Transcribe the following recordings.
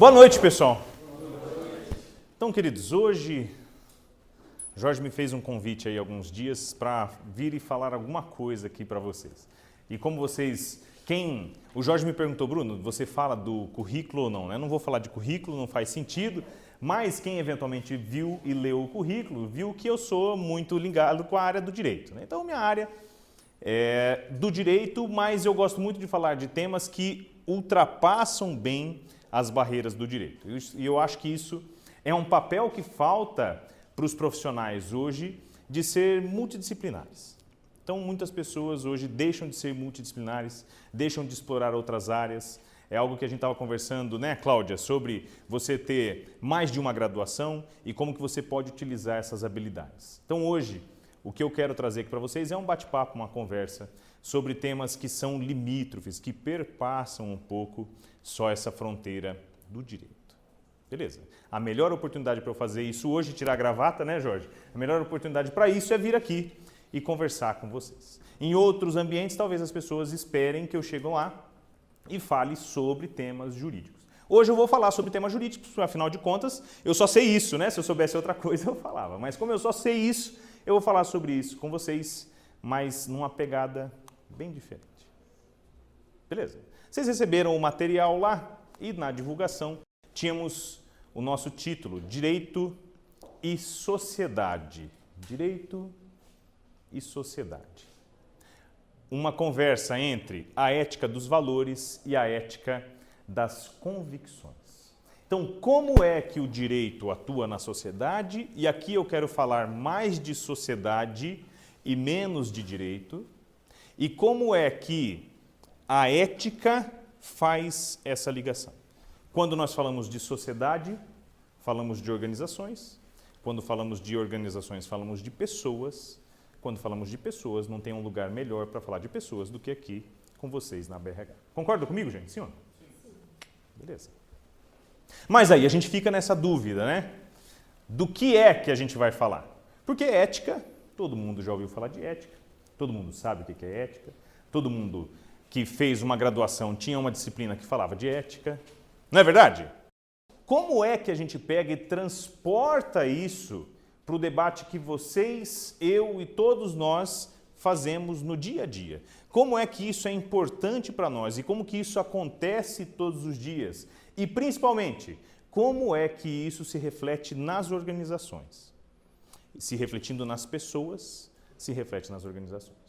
Boa noite, pessoal. Então, queridos, hoje Jorge me fez um convite aí há alguns dias para vir e falar alguma coisa aqui para vocês. E como vocês... O Jorge me perguntou, Bruno, você fala do currículo ou não? Eu não vou falar de currículo, não faz sentido, mas quem eventualmente viu e leu o currículo, viu que eu sou muito ligado com a área do direito, né? Então, minha área é do direito, mas eu gosto muito de falar de temas que ultrapassam bem as barreiras do direito. E eu acho que isso é um papel que falta para os profissionais hoje de ser multidisciplinares. Então, muitas pessoas hoje deixam de ser multidisciplinares, deixam de explorar outras áreas. É algo que a gente estava conversando, né, Cláudia, sobre você ter mais de uma graduação e como que você pode utilizar essas habilidades. Então, hoje, o que eu quero trazer aqui para vocês é um bate-papo, uma conversa sobre temas que são limítrofes, que perpassam um pouco só essa fronteira do direito. Beleza? A melhor oportunidade para eu fazer isso hoje, tirar a gravata, né, Jorge? A melhor oportunidade para isso é vir aqui e conversar com vocês. Em outros ambientes, talvez as pessoas esperem que eu chegue lá e fale sobre temas jurídicos. Hoje eu vou falar sobre temas jurídicos, afinal de contas, eu só sei isso, né? Se eu soubesse outra coisa, eu falava. Mas como eu só sei isso, eu vou falar sobre isso com vocês, mas numa pegada bem diferente. Beleza? Vocês receberam o material lá e na divulgação tínhamos o nosso título, Direito e Sociedade. Direito e Sociedade. Uma conversa entre a ética dos valores e a ética das convicções. Então, como é que o direito atua na sociedade? E aqui eu quero falar mais de sociedade e menos de direito. E como é que a ética faz essa ligação? Quando nós falamos de sociedade, falamos de organizações. Quando falamos de organizações, falamos de pessoas. Quando falamos de pessoas, não tem um lugar melhor para falar de pessoas do que aqui com vocês na BRH. Concorda comigo, gente? Sim ou não? Sim. Beleza. Mas aí a gente fica nessa dúvida, né? Do que é que a gente vai falar? Porque ética, todo mundo já ouviu falar de ética, todo mundo sabe o que é ética, todo mundo que fez uma graduação tinha uma disciplina que falava de ética. Não é verdade? Como é que a gente pega e transporta isso para o debate que vocês, eu e todos nós fazemos no dia a dia? Como é que isso é importante para nós e como que isso acontece todos os dias? E principalmente, como é que isso se reflete nas organizações? Se refletindo nas pessoas, se reflete nas organizações.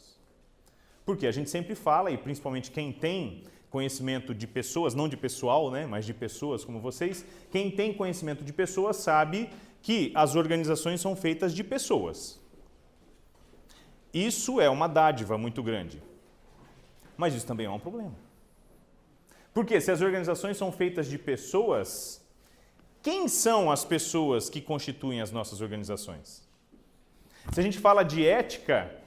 Porque a gente sempre fala, e principalmente quem tem conhecimento de pessoas, não de pessoal, né, mas de pessoas como vocês, quem tem conhecimento de pessoas sabe que as organizações são feitas de pessoas. Isso é uma dádiva muito grande. Mas isso também é um problema. Porque se as organizações são feitas de pessoas, quem são as pessoas que constituem as nossas organizações? Se a gente fala de ética,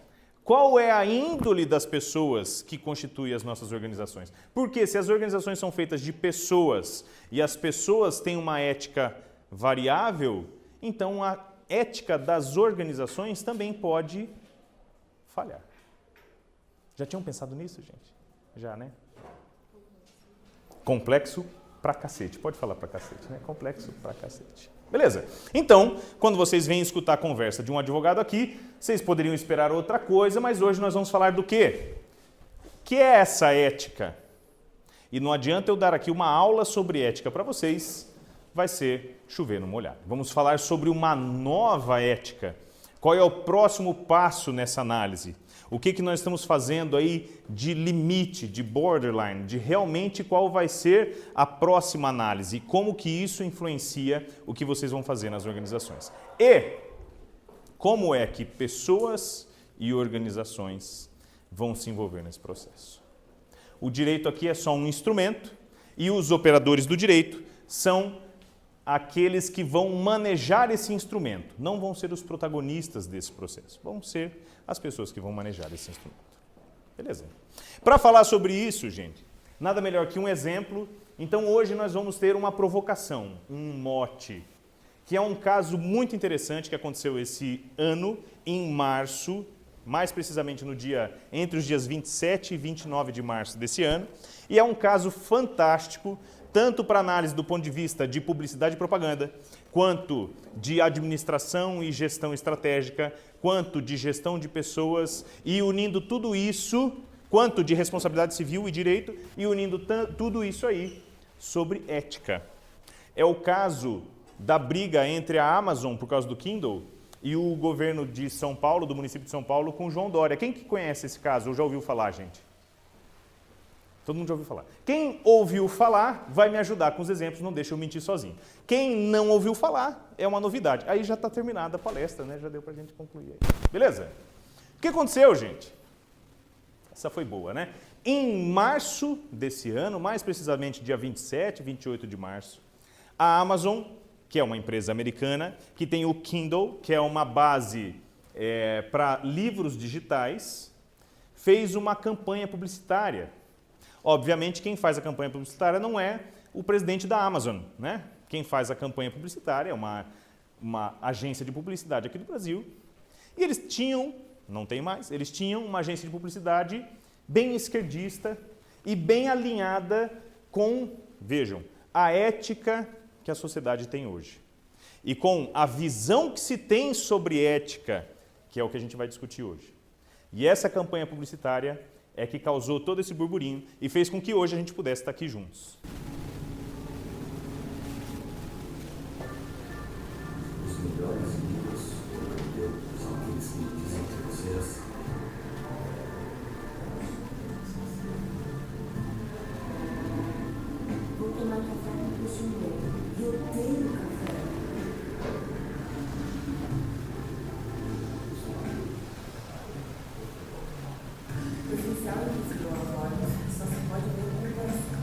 qual é a índole das pessoas que constituem as nossas organizações? Porque se as organizações são feitas de pessoas e as pessoas têm uma ética variável, então a ética das organizações também pode falhar. Já tinham pensado nisso, gente? Já, né? Complexo pra cacete. Pode falar pra cacete, né? Complexo pra cacete. Beleza? Então, quando vocês vêm escutar a conversa de um advogado aqui, vocês poderiam esperar outra coisa, mas hoje nós vamos falar do quê? O que é essa ética? E não adianta eu dar aqui uma aula sobre ética para vocês, vai ser chover no molhado. Vamos falar sobre uma nova ética. Qual é o próximo passo nessa análise? O que nós estamos fazendo aí de limite, de borderline, de realmente qual vai ser a próxima análise e como que isso influencia o que vocês vão fazer nas organizações. E como é que pessoas e organizações vão se envolver nesse processo. O direito aqui é só um instrumento e os operadores do direito são aqueles que vão manejar esse instrumento. Não vão ser os protagonistas desse processo, vão ser as pessoas que vão manejar esse instrumento. Beleza? Para falar sobre isso, gente, nada melhor que um exemplo. Então hoje nós vamos ter uma provocação, um mote, que é um caso muito interessante que aconteceu esse ano, em março, mais precisamente entre os dias 27 e 29 de março desse ano. E é um caso fantástico tanto para análise do ponto de vista de publicidade e propaganda, quanto de administração e gestão estratégica, quanto de gestão de pessoas, e unindo tudo isso, quanto de responsabilidade civil e direito, e unindo tudo isso aí sobre ética. É o caso da briga entre a Amazon, por causa do Kindle, e o governo de São Paulo, do município de São Paulo, com o João Dória. Quem que conhece esse caso ou já ouviu falar, gente? Todo mundo já ouviu falar. Quem ouviu falar vai me ajudar com os exemplos, não deixa eu mentir sozinho. Quem não ouviu falar é uma novidade. Aí já está terminada a palestra, né? Já deu para a gente concluir aí. Beleza? O que aconteceu, gente? Essa foi boa, né? Em março desse ano, mais precisamente dia 27, 28 de março, a Amazon, que é uma empresa americana, que tem o Kindle, que é uma base para livros digitais, fez uma campanha publicitária. Obviamente, quem faz a campanha publicitária não é o presidente da Amazon, né? Quem faz a campanha publicitária é uma agência de publicidade aqui do Brasil. E eles tinham, não tem mais, eles tinham uma agência de publicidade bem esquerdista e bem alinhada com, vejam, a ética que a sociedade tem hoje. E com a visão que se tem sobre ética, que é o que a gente vai discutir hoje. E essa campanha publicitária é que causou todo esse burburinho e fez com que hoje a gente pudesse estar aqui juntos. Os melhores livros são aqueles que dizem que vocês vou tomar café com o senhor. Eu tenho café. Presencial e visível aos olhos, só se pode ver com o resto.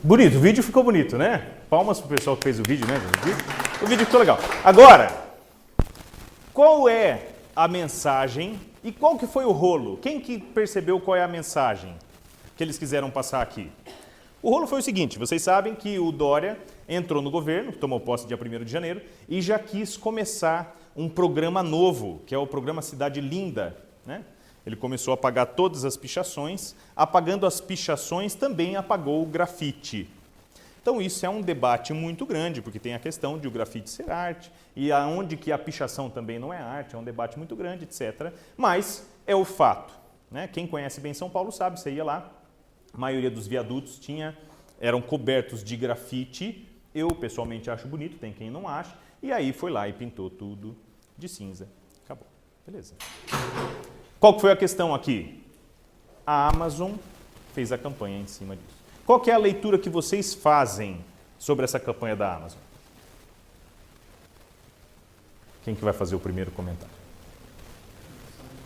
Bonito, o vídeo ficou bonito, né? Palmas pro pessoal que fez o vídeo, né? O vídeo ficou legal. Agora, qual é a mensagem e qual que foi o rolo? Quem que percebeu qual é a mensagem que eles quiseram passar aqui? O rolo foi o seguinte, vocês sabem que o Dória entrou no governo, tomou posse dia 1º de janeiro, e já quis começar um programa novo, que é o programa Cidade Linda, né? Ele começou a apagar todas as pichações, apagando as pichações também apagou o grafite. Então isso é um debate muito grande, porque tem a questão de o grafite ser arte, e aonde que a pichação também não é arte, é um debate muito grande, etc. Mas é o fato, né? Quem conhece bem São Paulo sabe, você ia lá, a maioria dos viadutos eram cobertos de grafite, eu pessoalmente acho bonito, tem quem não acha, e aí foi lá e pintou tudo de cinza. Acabou. Beleza. Qual que foi a questão aqui? A Amazon fez a campanha em cima disso. Qual que é a leitura que vocês fazem sobre essa campanha da Amazon? Quem que vai fazer o primeiro comentário?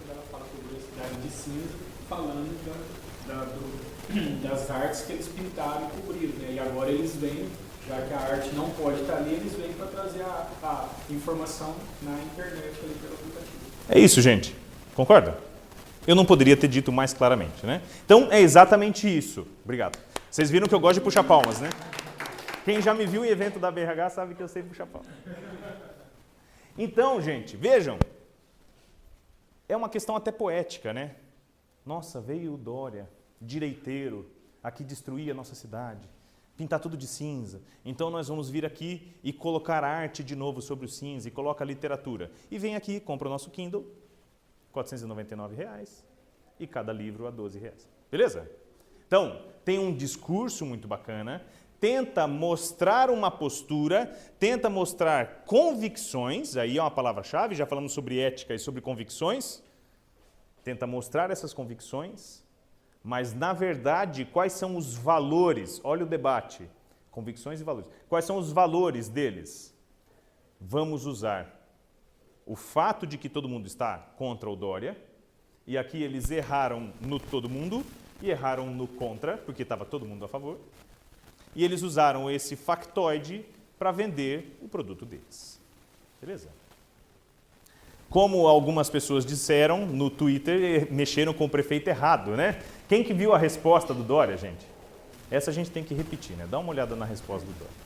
Ela fala sobre a cidade de cinza, falando das artes que eles pintaram e cobriram, né? E agora eles vêm, já que a arte não pode estar ali, eles vêm para trazer a informação na internet ali pelo aplicativo. É isso, gente. Concorda? Eu não poderia ter dito mais claramente, né? Então, é exatamente isso. Obrigado. Vocês viram que eu gosto de puxar palmas, né? Quem já me viu em evento da BRH sabe que eu sei puxar palmas. Então, gente, vejam. É uma questão até poética, né? Nossa, veio o Dória, direiteiro, aqui destruir a nossa cidade, pintar tudo de cinza. Então nós vamos vir aqui e colocar arte de novo sobre o cinza e coloca literatura. E vem aqui, compra o nosso Kindle, R$ 499,00 e cada livro a R$ 12,00. Beleza? Então, tem um discurso muito bacana, tenta mostrar uma postura, tenta mostrar convicções, aí é uma palavra-chave, já falamos sobre ética e sobre convicções, tenta mostrar essas convicções, mas na verdade, quais são os valores? Olha o debate, convicções e valores. Quais são os valores deles? Vamos usar o fato de que todo mundo está contra o Dória, e aqui eles erraram no todo mundo e erraram no contra, porque estava todo mundo a favor, e eles usaram esse factoide para vender o produto deles. Beleza? Como algumas pessoas disseram no Twitter, mexeram com o prefeito errado, né? Quem que viu a resposta do Dória, gente? Essa a gente tem que repetir, né? Dá uma olhada na resposta do Dória.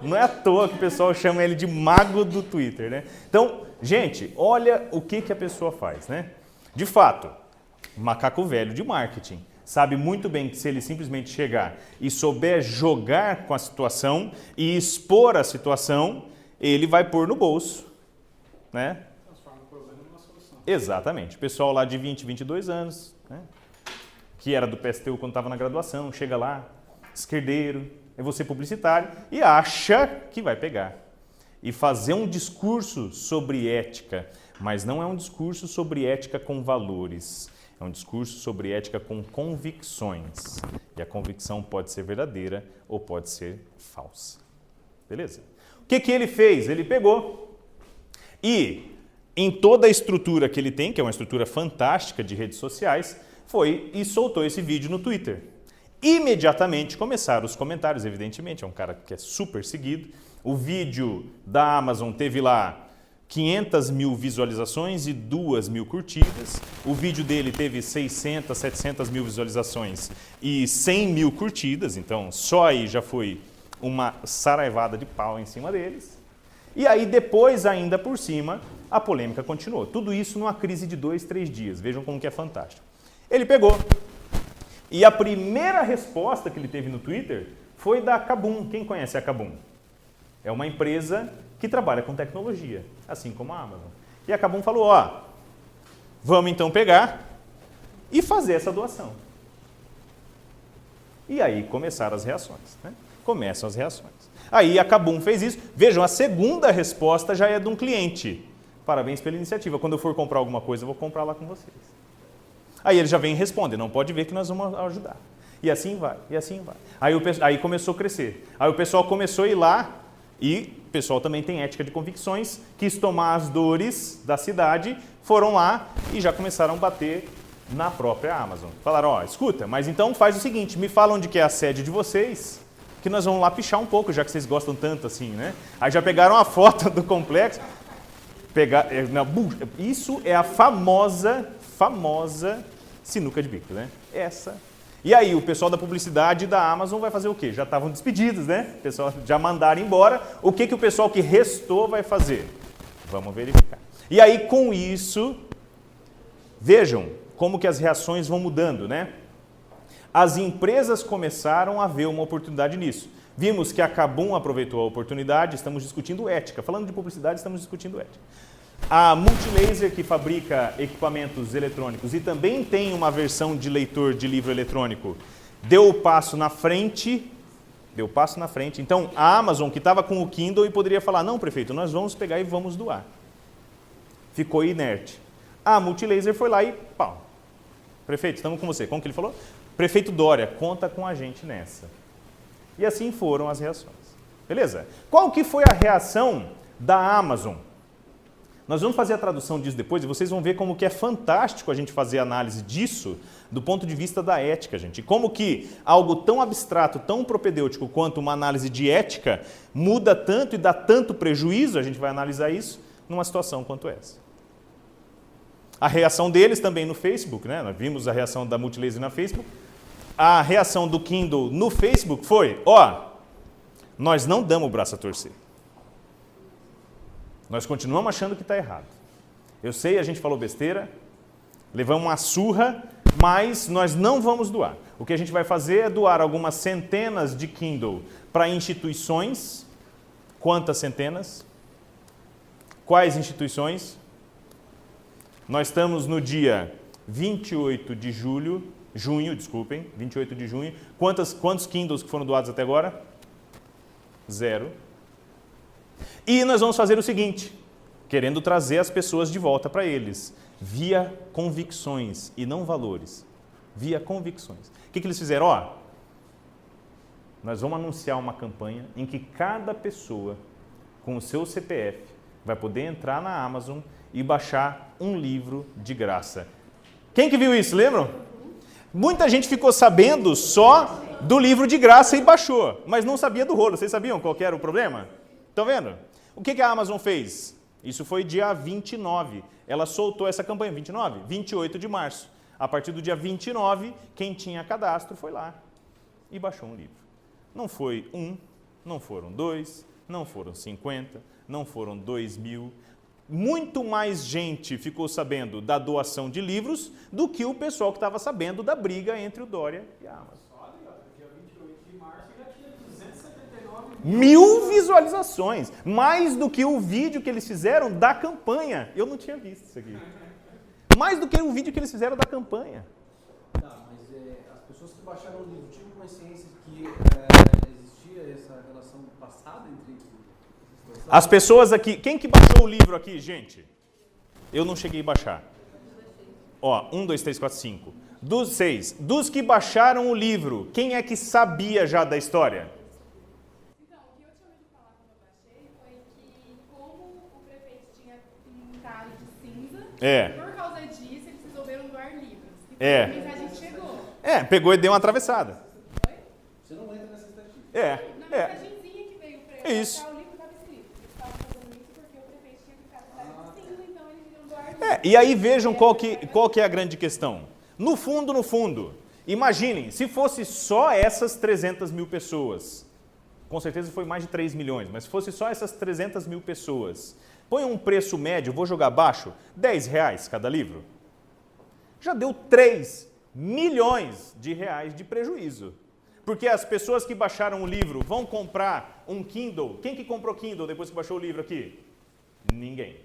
Não é à toa que o pessoal chama ele de mago do Twitter, né? Então, gente, olha o que a pessoa faz, né? De fato, macaco velho de marketing. Sabe muito bem que se ele simplesmente chegar e souber jogar com a situação e expor a situação, ele vai pôr no bolso, né? Transforma o problema numa solução. Exatamente. O pessoal lá de 20, 22 anos, né? Que era do PSTU quando estava na graduação, chega lá, esquerdeiro, é você publicitário e acha que vai pegar. E fazer um discurso sobre ética, mas não é um discurso sobre ética com valores, é um discurso sobre ética com convicções. E a convicção pode ser verdadeira ou pode ser falsa. Beleza? O que ele fez? Ele pegou e em toda a estrutura que ele tem, que é uma estrutura fantástica de redes sociais, foi e soltou esse vídeo no Twitter. Imediatamente começaram os comentários, evidentemente, é um cara que é super seguido. O vídeo da Amazon teve lá 500 mil visualizações e 2 mil curtidas. O vídeo dele teve 600, 700 mil visualizações e 100 mil curtidas, então só aí já foi uma saraivada de pau em cima deles. E aí depois, ainda por cima, a polêmica continuou. Tudo isso numa crise de 2, 3 dias. Vejam como que é fantástico. Ele pegou. E a primeira resposta que ele teve no Twitter foi da Kabum. Quem conhece a Kabum? É uma empresa que trabalha com tecnologia, assim como a Amazon. E a Kabum falou, ó, vamos então pegar e fazer essa doação. E aí começaram as reações, né? Começam as reações. Aí a Kabum fez isso. Vejam, a segunda resposta já é de um cliente. Parabéns pela iniciativa. Quando eu for comprar alguma coisa, eu vou comprar lá com vocês. Aí ele já vem e responde, não pode ver que nós vamos ajudar. E assim vai, e assim vai. Aí começou a crescer. Aí o pessoal começou a ir lá, e o pessoal também tem ética de convicções, quis tomar as dores da cidade, foram lá e já começaram a bater na própria Amazon. Falaram, ó, escuta, mas então faz o seguinte, me fala onde que é a sede de vocês, que nós vamos lá pichar um pouco, já que vocês gostam tanto assim, né? Aí já pegaram a foto do complexo, isso é a famosa sinuca de bico, né? Essa. E aí o pessoal da publicidade da Amazon vai fazer o quê? Já estavam despedidos, né? O pessoal já mandaram embora. O que o pessoal que restou vai fazer? Vamos verificar. E aí com isso, vejam como que as reações vão mudando, né? As empresas começaram a ver uma oportunidade nisso. Vimos que a Kabum aproveitou a oportunidade, estamos discutindo ética. Falando de publicidade, estamos discutindo ética. A Multilaser, que fabrica equipamentos eletrônicos e também tem uma versão de leitor de livro eletrônico, deu o passo na frente. Então, a Amazon, que estava com o Kindle e poderia falar, não, prefeito, nós vamos pegar e vamos doar. Ficou inerte. A Multilaser foi lá e, pau. Prefeito, estamos com você. Como que ele falou? Prefeito Dória, conta com a gente nessa. E assim foram as reações. Beleza? Qual que foi a reação da Amazon? Nós vamos fazer a tradução disso depois e vocês vão ver como que é fantástico a gente fazer análise disso do ponto de vista da ética, gente. E como que algo tão abstrato, tão propedêutico quanto uma análise de ética muda tanto e dá tanto prejuízo, a gente vai analisar isso numa situação quanto essa. A reação deles também no Facebook, né? Nós vimos a reação da Multilaser na Facebook. A reação do Kindle no Facebook foi, ó, nós não damos o braço a torcer. Nós continuamos achando que está errado. Eu sei, a gente falou besteira, levamos uma surra, mas nós não vamos doar. O que a gente vai fazer é doar algumas centenas de Kindle para instituições. Quantas centenas? Quais instituições? Nós estamos no dia 28 de junho, 28 de junho. Quantos Kindles que foram doados até agora? 0. E nós vamos fazer o seguinte, querendo trazer as pessoas de volta para eles, via convicções e não valores. Via convicções. O que eles fizeram? Nós vamos anunciar uma campanha em que cada pessoa com o seu CPF vai poder entrar na Amazon e baixar um livro de graça. Quem que viu isso, lembram? Muita gente ficou sabendo só do livro de graça e baixou, mas não sabia do rolo. Vocês sabiam qual que era o problema? Estão vendo? O que a Amazon fez? Isso foi dia 29. Ela soltou essa campanha, 29? 28 de março. A partir do dia 29, quem tinha cadastro foi lá e baixou um livro. Não foi um, não foram 2, não foram 50, não foram 2.000. Muito mais gente ficou sabendo da doação de livros do que o pessoal que estava sabendo da briga entre o Dória e a Amazon. Olha, dia 28 de março já tinha 279 1.000 visualizações, mais do que o vídeo que eles fizeram da campanha. Eu não tinha visto isso aqui. Mais do que o vídeo que eles fizeram da campanha. Tá, mas as pessoas que baixaram o livro tinham consciência que existia essa relação passada entre... As pessoas aqui... Quem que baixou o livro aqui, gente? Eu não cheguei a baixar. 1, 2, 3, 4, 5. Dos 6. Dos que baixaram o livro, quem é que sabia já da história? Então, o que eu tinha ouvido falar quando eu baixei foi que, como o prefeito tinha pintado de cinza, por causa disso, eles resolveram doar livros. E a mensagem chegou. Pegou e deu uma atravessada. Foi? Você não entra nessa estatística. Na mensagenzinha que veio pra ele Isso. baixar o livro, estava escrito. Eles estavam fazendo isso porque o prefeito tinha pintado de cinza, então eles iriam doar livros. E aí vejam qual que é a grande questão. No fundo, imaginem, se fosse só essas 300.000 pessoas, com certeza foi mais de 3 milhões, mas se fosse só essas 300.000 pessoas, põe um preço médio, vou jogar baixo, R$10 cada livro. Já deu 3 milhões de reais de prejuízo. Porque as pessoas que baixaram o livro vão comprar um Kindle. Quem que comprou Kindle depois que baixou o livro aqui? Ninguém.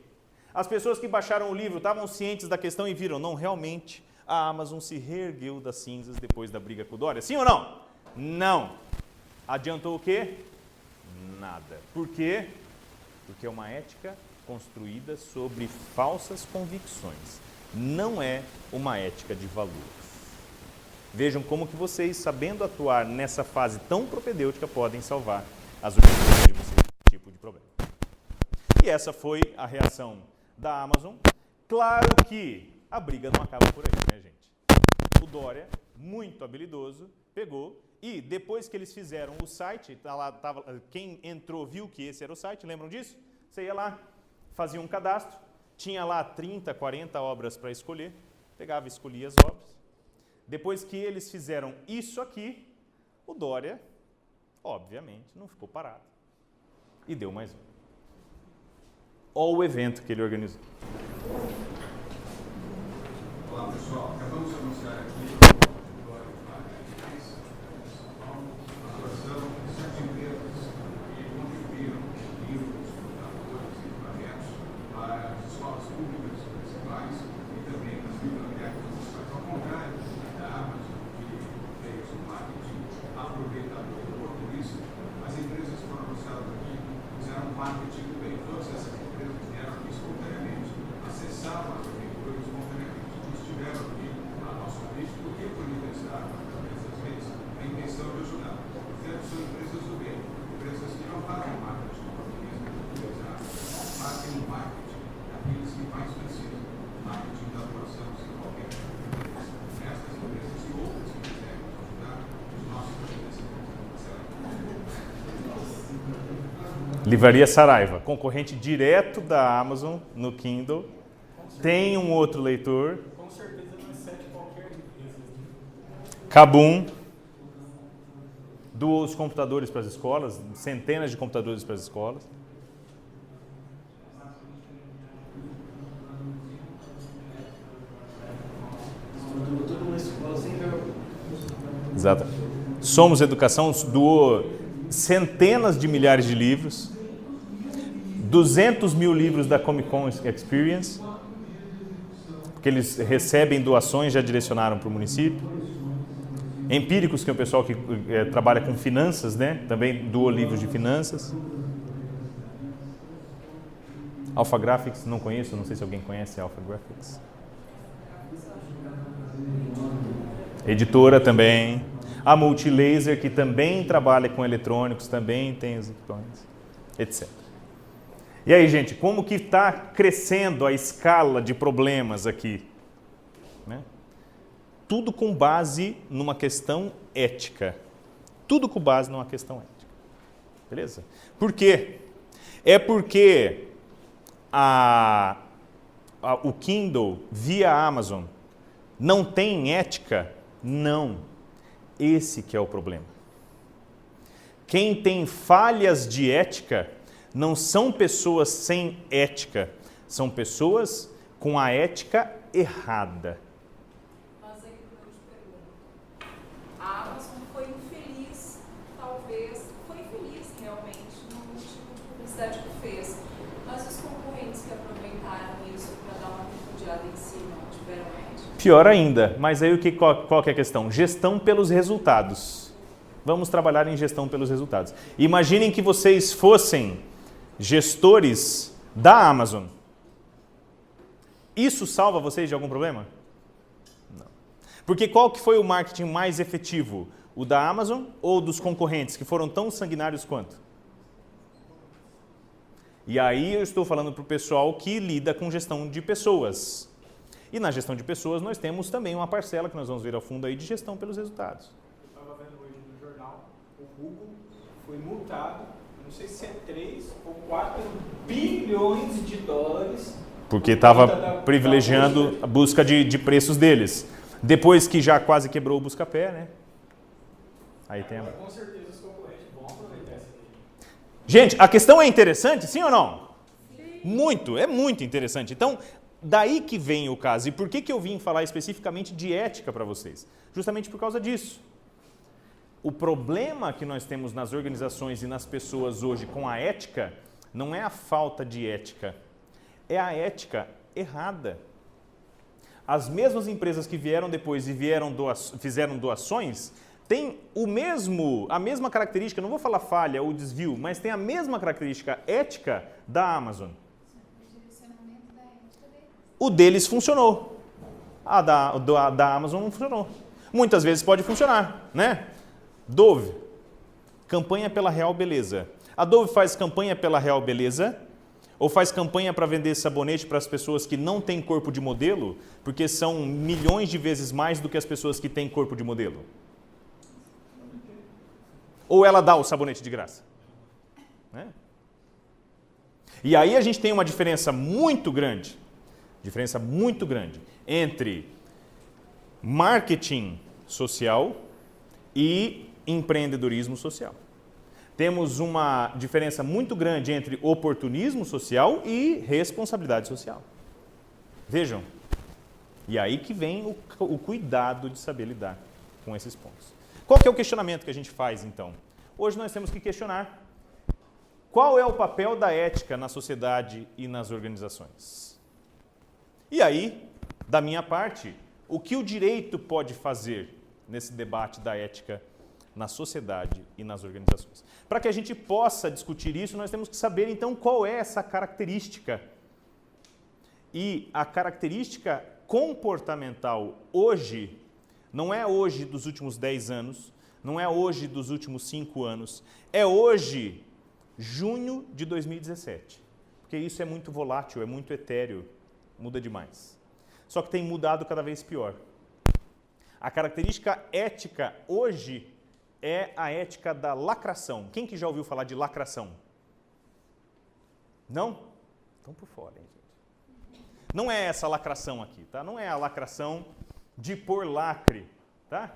As pessoas que baixaram o livro estavam cientes da questão e viram, não, realmente, a Amazon se reergueu das cinzas depois da briga com o Dória. Sim ou não? Não. Adiantou o quê? Nada. Por quê? Porque é uma ética construída sobre falsas convicções. Não é uma ética de valores. Vejam como que vocês, sabendo atuar nessa fase tão propedêutica, podem salvar as organizações de vocês desse tipo de problema. E essa foi a reação da Amazon. Claro que a briga não acaba por aí, né, gente? O Dória, muito habilidoso, pegou e depois que eles fizeram o site, quem entrou viu que esse era o site, lembram disso? Você ia lá, fazia um cadastro, tinha lá 30, 40 obras para escolher, pegava e escolhia as obras. Depois que eles fizeram isso aqui, o Dória, obviamente, não ficou parado e deu mais um. Olha o evento que ele organizou. Olá pessoal, acabamos de anunciar aqui agora em São Paulo a doação de 7 empresas que contribuíram livros, computadores e equipamentos para as escolas públicas municipais e também as bibliotecas municipais. Ao contrário da Amazon, que fez um marketing aproveitador do oportunista, as empresas que foram anunciadas aqui fizeram um marketing do bem. Todas essas empresas vieram aqui espontaneamente, acessaram as prefeituras espontaneamente. Estiveram aqui a nosso convite, porque foi manifestar através das redes a intenção de ajudar. Portanto, são empresas do bem, empresas que não fazem marketing do oportunismo, fazem o marketing daqueles que mais precisam, marketing da doação sem qualquer interesse. Essas empresas e outras que quiserem ajudar, os nossos agradecimentos serão. Livraria Saraiva, concorrente direto da Amazon no Kindle, tem um outro leitor. Com certeza não excede qualquer empresa. Kabum, doou os computadores para as escolas, centenas de computadores para as escolas. Toda uma escola sem vergonha. Exato. Somos Educação doou centenas de milhares de livros, 200.000 livros da Comic Con Experience, que eles recebem doações, já direcionaram para o município. Empíricos, que é o pessoal que trabalha com finanças, né? Também doou livros de finanças. Alpha Graphics, não conheço, não sei se alguém conhece a Alpha Graphics. Editora também. A Multilaser, que também trabalha com eletrônicos, também tem os equipamentos, etc. E aí, gente, como que está crescendo a escala de problemas aqui? Né? Tudo com base numa questão ética. Tudo com base numa questão ética. Beleza? Por quê? É porque o Kindle via Amazon não tem ética? Não. Esse que é o problema. Quem tem falhas de ética não são pessoas sem ética, são pessoas com a ética errada. Mas aí eu te pergunto, a Amazon foi infeliz, talvez, foi infeliz realmente no tipo de publicidade que fez, mas os concorrentes que aproveitaram isso para dar uma refugiada em si não tiveram ética? Pior ainda, mas aí qual que é a questão? Gestão pelos resultados. Vamos trabalhar em gestão pelos resultados. Imaginem que vocês fossem gestores da Amazon. Isso salva vocês de algum problema? Não. Porque qual que foi o marketing mais efetivo? O da Amazon ou dos concorrentes, que foram tão sanguinários quanto? E aí eu estou falando para o pessoal que lida com gestão de pessoas. E na gestão de pessoas nós temos também uma parcela, que nós vamos ver ao fundo aí, de gestão pelos resultados. Eu estava vendo hoje no jornal, o Google foi multado, não sei se é 3 ou 4 bilhões de dólares. Porque estava privilegiando a busca de preços deles. Depois que já quase quebrou o busca-pé, né? Aí tem... Com certeza os concorrentes vão aproveitar essa aqui. Gente, a questão é interessante, sim ou não? Sim. Muito, é muito interessante. Então, daí que vem o caso. E por que eu vim falar especificamente de ética para vocês? Justamente por causa disso. O problema que nós temos nas organizações e nas pessoas hoje com a ética não é a falta de ética, é a ética errada. As mesmas empresas que vieram depois e fizeram doações têm a mesma característica, não vou falar falha ou desvio, mas tem a mesma característica ética da Amazon. O deles funcionou. A da Amazon não funcionou. Muitas vezes pode funcionar, né? Dove, campanha pela Real Beleza. A Dove faz campanha pela Real Beleza ou faz campanha para vender sabonete para as pessoas que não têm corpo de modelo, porque são milhões de vezes mais do que as pessoas que têm corpo de modelo? Ou ela dá o sabonete de graça? Né? E aí a gente tem uma diferença muito grande entre marketing social e empreendedorismo social. Temos uma diferença muito grande entre oportunismo social e responsabilidade social. Vejam, e aí que vem o cuidado de saber lidar com esses pontos. Qual que é o questionamento que a gente faz, então? Hoje nós temos que questionar qual é o papel da ética na sociedade e nas organizações. E aí, da minha parte, o que o direito pode fazer nesse debate da ética na sociedade e nas organizações? Para que a gente possa discutir isso, nós temos que saber, então, qual é essa característica. E a característica comportamental hoje, não é hoje dos últimos 10 anos, não é hoje dos últimos 5 anos, é hoje, junho de 2017. Porque isso é muito volátil, é muito etéreo, muda demais. Só que tem mudado cada vez pior. A característica ética hoje é a ética da lacração. Quem que já ouviu falar de lacração? Não? Estão por fora, hein, gente? Não é essa lacração aqui, tá? Não é a lacração de pôr lacre, tá?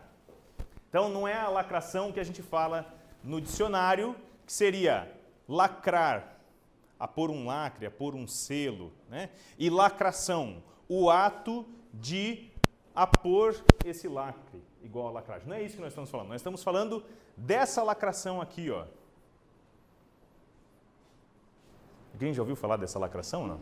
Então não é a lacração que a gente fala no dicionário, que seria lacrar, a pôr um lacre, a pôr um selo, né? E lacração, o ato de apor esse lacre, igual a lacragem. Não é isso que nós estamos falando. Nós estamos falando dessa lacração aqui, ó. Alguém já ouviu falar dessa lacração, não?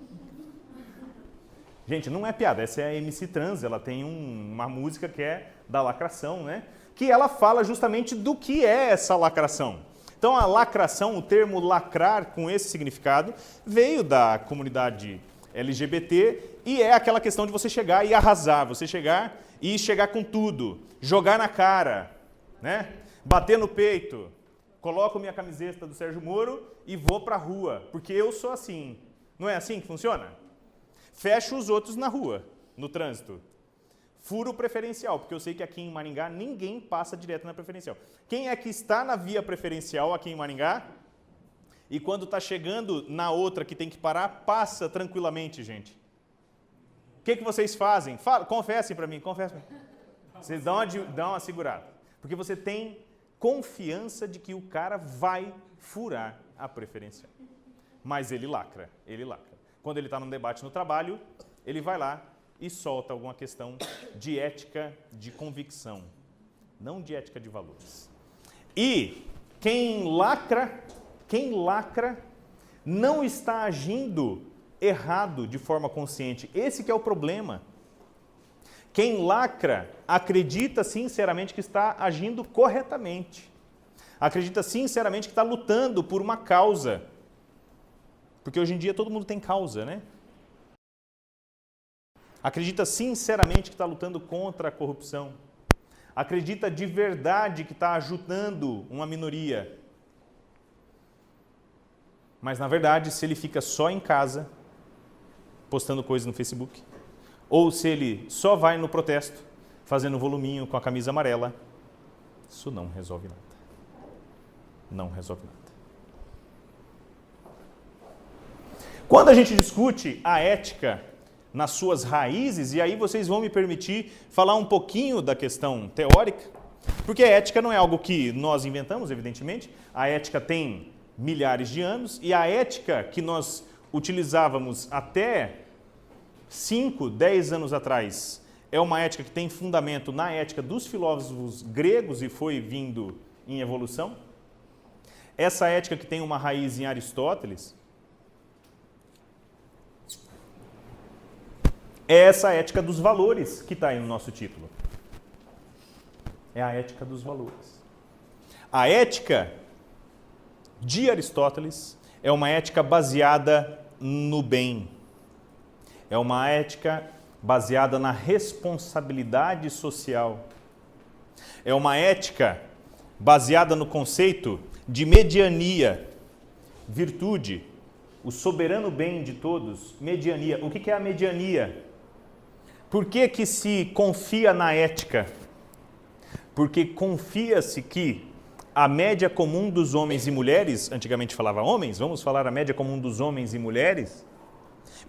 Gente, não é piada. Essa é a MC Trans. Ela tem uma música que é da lacração, né? Que ela fala justamente do que é essa lacração. Então a lacração, o termo lacrar com esse significado, veio da comunidade LGBT e é aquela questão de você chegar e arrasar, você chegar com tudo, jogar na cara, né? Bater no peito, coloco minha camiseta do Sérgio Moro e vou pra rua, porque eu sou assim. Não é assim que funciona? Fecho os outros na rua, no trânsito. Furo preferencial, porque eu sei que aqui em Maringá ninguém passa direto na preferencial. Quem é que está na via preferencial aqui em Maringá e quando está chegando na outra que tem que parar, passa tranquilamente, gente? O que vocês fazem? Confessem para mim, confessem. Vocês dão uma segurada. Porque você tem confiança de que o cara vai furar a preferencial. Mas ele lacra, ele lacra. Quando ele está num debate no trabalho, ele vai lá e solta alguma questão de ética de convicção, não de ética de valores. E quem lacra não está agindo errado de forma consciente. Esse que é o problema. Quem lacra acredita sinceramente que está agindo corretamente. Acredita sinceramente que está lutando por uma causa. Porque hoje em dia todo mundo tem causa, né? Acredita sinceramente que está lutando contra a corrupção. Acredita de verdade que está ajudando uma minoria. Mas, na verdade, se ele fica só em casa, postando coisas no Facebook, ou se ele só vai no protesto, fazendo voluminho com a camisa amarela, isso não resolve nada. Não resolve nada. Quando a gente discute a ética nas suas raízes, e aí vocês vão me permitir falar um pouquinho da questão teórica, porque a ética não é algo que nós inventamos, evidentemente. A ética tem milhares de anos, e a ética que nós utilizávamos até 5, 10 anos atrás é uma ética que tem fundamento na ética dos filósofos gregos e foi vindo em evolução. Essa ética que tem uma raiz em Aristóteles é essa ética dos valores que está aí no nosso título. É a ética dos valores. A ética de Aristóteles é uma ética baseada no bem. É uma ética baseada na responsabilidade social. É uma ética baseada no conceito de mediania, virtude, o soberano bem de todos, mediania. O que é a mediania? Por que se confia na ética? Porque confia-se que a média comum dos homens e mulheres, antigamente falava homens, vamos falar a média comum dos homens e mulheres,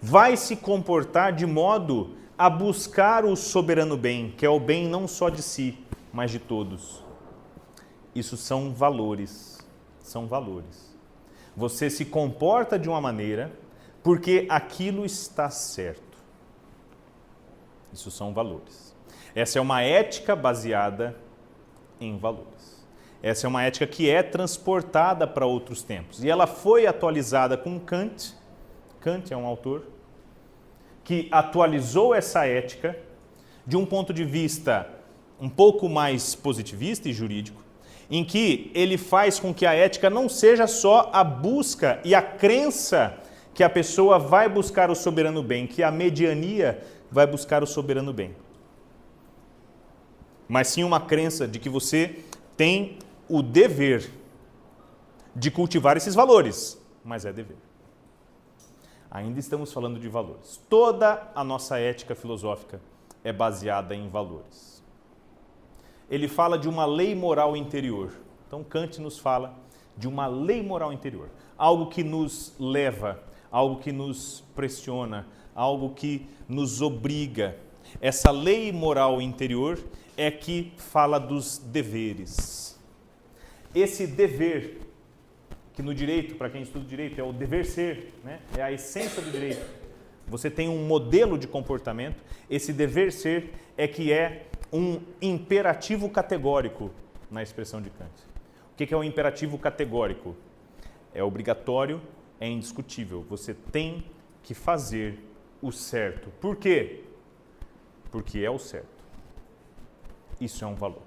vai se comportar de modo a buscar o soberano bem, que é o bem não só de si, mas de todos. Isso são valores, são valores. Você se comporta de uma maneira porque aquilo está certo. Isso são valores. Essa é uma ética baseada em valores. Essa é uma ética que é transportada para outros tempos. E ela foi atualizada com Kant. Kant é um autor que atualizou essa ética de um ponto de vista um pouco mais positivista e jurídico, em que ele faz com que a ética não seja só a busca e a crença que a pessoa vai buscar o soberano bem, que a mediania vai buscar o soberano bem. Mas sim uma crença de que você tem o dever de cultivar esses valores, mas é dever. Ainda estamos falando de valores. Toda a nossa ética filosófica é baseada em valores. Ele fala de uma lei moral interior. Então Kant nos fala de uma lei moral interior. Algo que nos leva, algo que nos pressiona, algo que nos obriga. Essa lei moral interior é que fala dos deveres. Esse dever, que no direito, para quem estuda direito, é o dever ser, né? É a essência do direito. Você tem um modelo de comportamento, esse dever ser é que é um imperativo categórico na expressão de Kant. O que é um imperativo categórico? É obrigatório, é indiscutível. Você tem que fazer o certo. Por quê? Porque é o certo. Isso é um valor.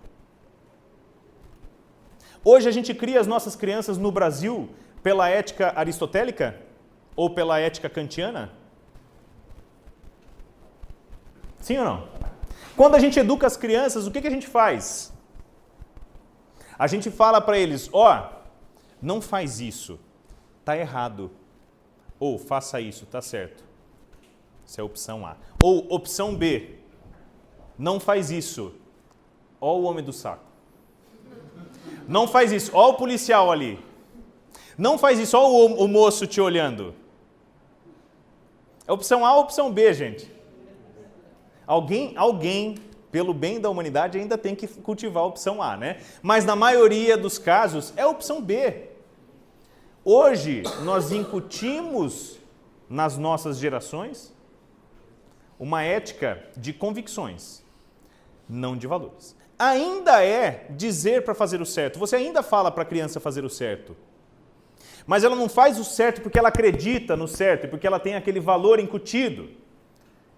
Hoje a gente cria as nossas crianças no Brasil pela ética aristotélica ou pela ética kantiana? Sim ou não? Quando a gente educa as crianças, o que a gente faz? A gente fala para eles, não faz isso, tá errado. Ou faça isso, tá certo. Isso é opção A. Ou opção B, não faz isso. Ó o homem do saco. Não faz isso, ó o policial ali. Não faz isso, ó o moço te olhando. É opção A ou opção B, gente? Alguém, pelo bem da humanidade, ainda tem que cultivar a opção A, né? Mas na maioria dos casos, é a opção B. Hoje, nós incutimos nas nossas gerações uma ética de convicções, não de valores. Ainda é dizer para fazer o certo. Você ainda fala para a criança fazer o certo. Mas ela não faz o certo porque ela acredita no certo e porque ela tem aquele valor incutido.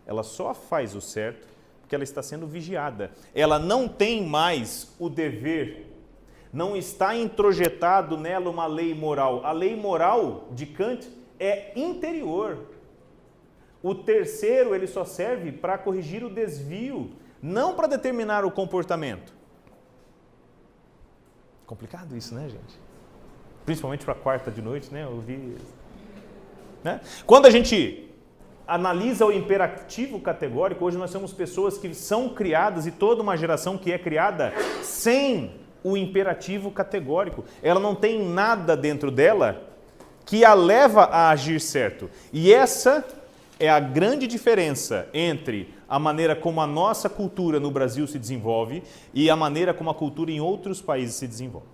Ela só faz o certo porque ela está sendo vigiada. Ela não tem mais o dever. Não está introjetado nela uma lei moral. A lei moral de Kant é interior. O terceiro, ele só serve para corrigir o desvio, não para determinar o comportamento. Complicado isso, né, gente? Principalmente para quarta de noite, né? Eu vi, né? Quando a gente analisa o imperativo categórico, hoje nós somos pessoas que são criadas e toda uma geração que é criada sem o imperativo categórico. Ela não tem nada dentro dela que a leva a agir certo. E essa é a grande diferença entre a maneira como a nossa cultura no Brasil se desenvolve e a maneira como a cultura em outros países se desenvolve.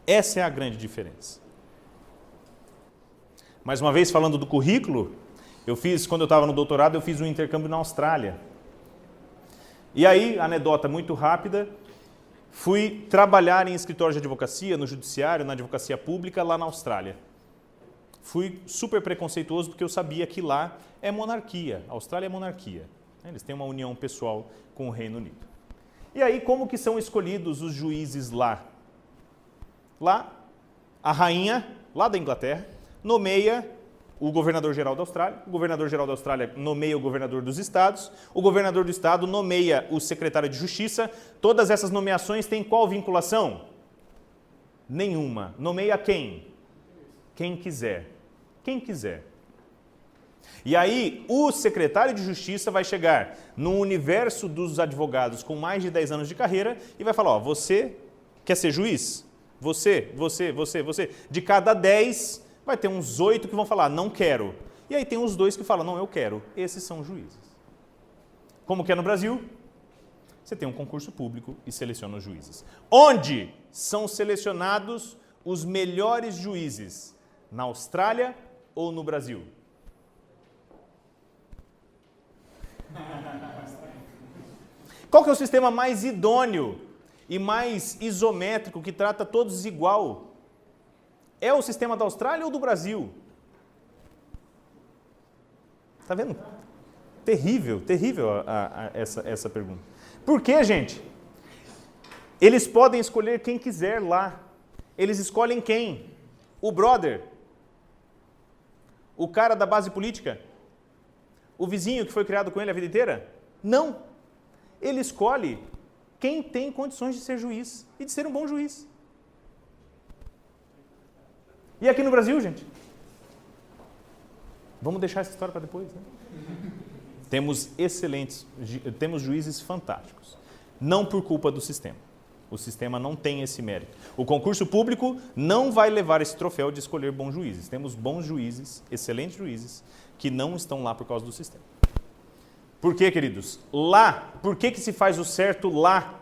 Essa é a grande diferença. Mais uma vez, falando do currículo, quando eu estava no doutorado, eu fiz um intercâmbio na Austrália. E aí, anedota muito rápida, fui trabalhar em escritório de advocacia, no judiciário, na advocacia pública, lá na Austrália. Fui super preconceituoso porque eu sabia que lá é monarquia. A Austrália é monarquia. Eles têm uma união pessoal com o Reino Unido. E aí, como que são escolhidos os juízes lá? Lá, a rainha, lá da Inglaterra, nomeia o governador-geral da Austrália, o governador-geral da Austrália nomeia o governador dos estados, o governador do estado nomeia o secretário de justiça. Todas essas nomeações têm qual vinculação? Nenhuma. Nomeia quem? Quem quiser. Quem quiser. E aí, o secretário de justiça vai chegar no universo dos advogados com mais de 10 anos de carreira e vai falar, você quer ser juiz? Você. De cada 10, vai ter uns 8 que vão falar, não quero. E aí tem uns 2 que falam, não, eu quero. Esses são juízes. Como que é no Brasil? Você tem um concurso público e seleciona os juízes. Onde são selecionados os melhores juízes? Na Austrália ou no Brasil? Qual que é o sistema mais idôneo e mais isométrico que trata todos igual? É o sistema da Austrália ou do Brasil? Tá vendo? Terrível essa pergunta. Por quê, gente? Eles podem escolher quem quiser lá. Eles escolhem quem? O brother? O cara da base política? O vizinho que foi criado com ele a vida inteira? Não. Ele escolhe quem tem condições de ser juiz e de ser um bom juiz. E aqui no Brasil, gente? Vamos deixar essa história para depois, né? Temos juízes fantásticos. Não por culpa do sistema. O sistema não tem esse mérito. O concurso público não vai levar esse troféu de escolher bons juízes. Temos bons juízes, excelentes juízes, que não estão lá por causa do sistema. Por quê, queridos? Lá, por que se faz o certo lá?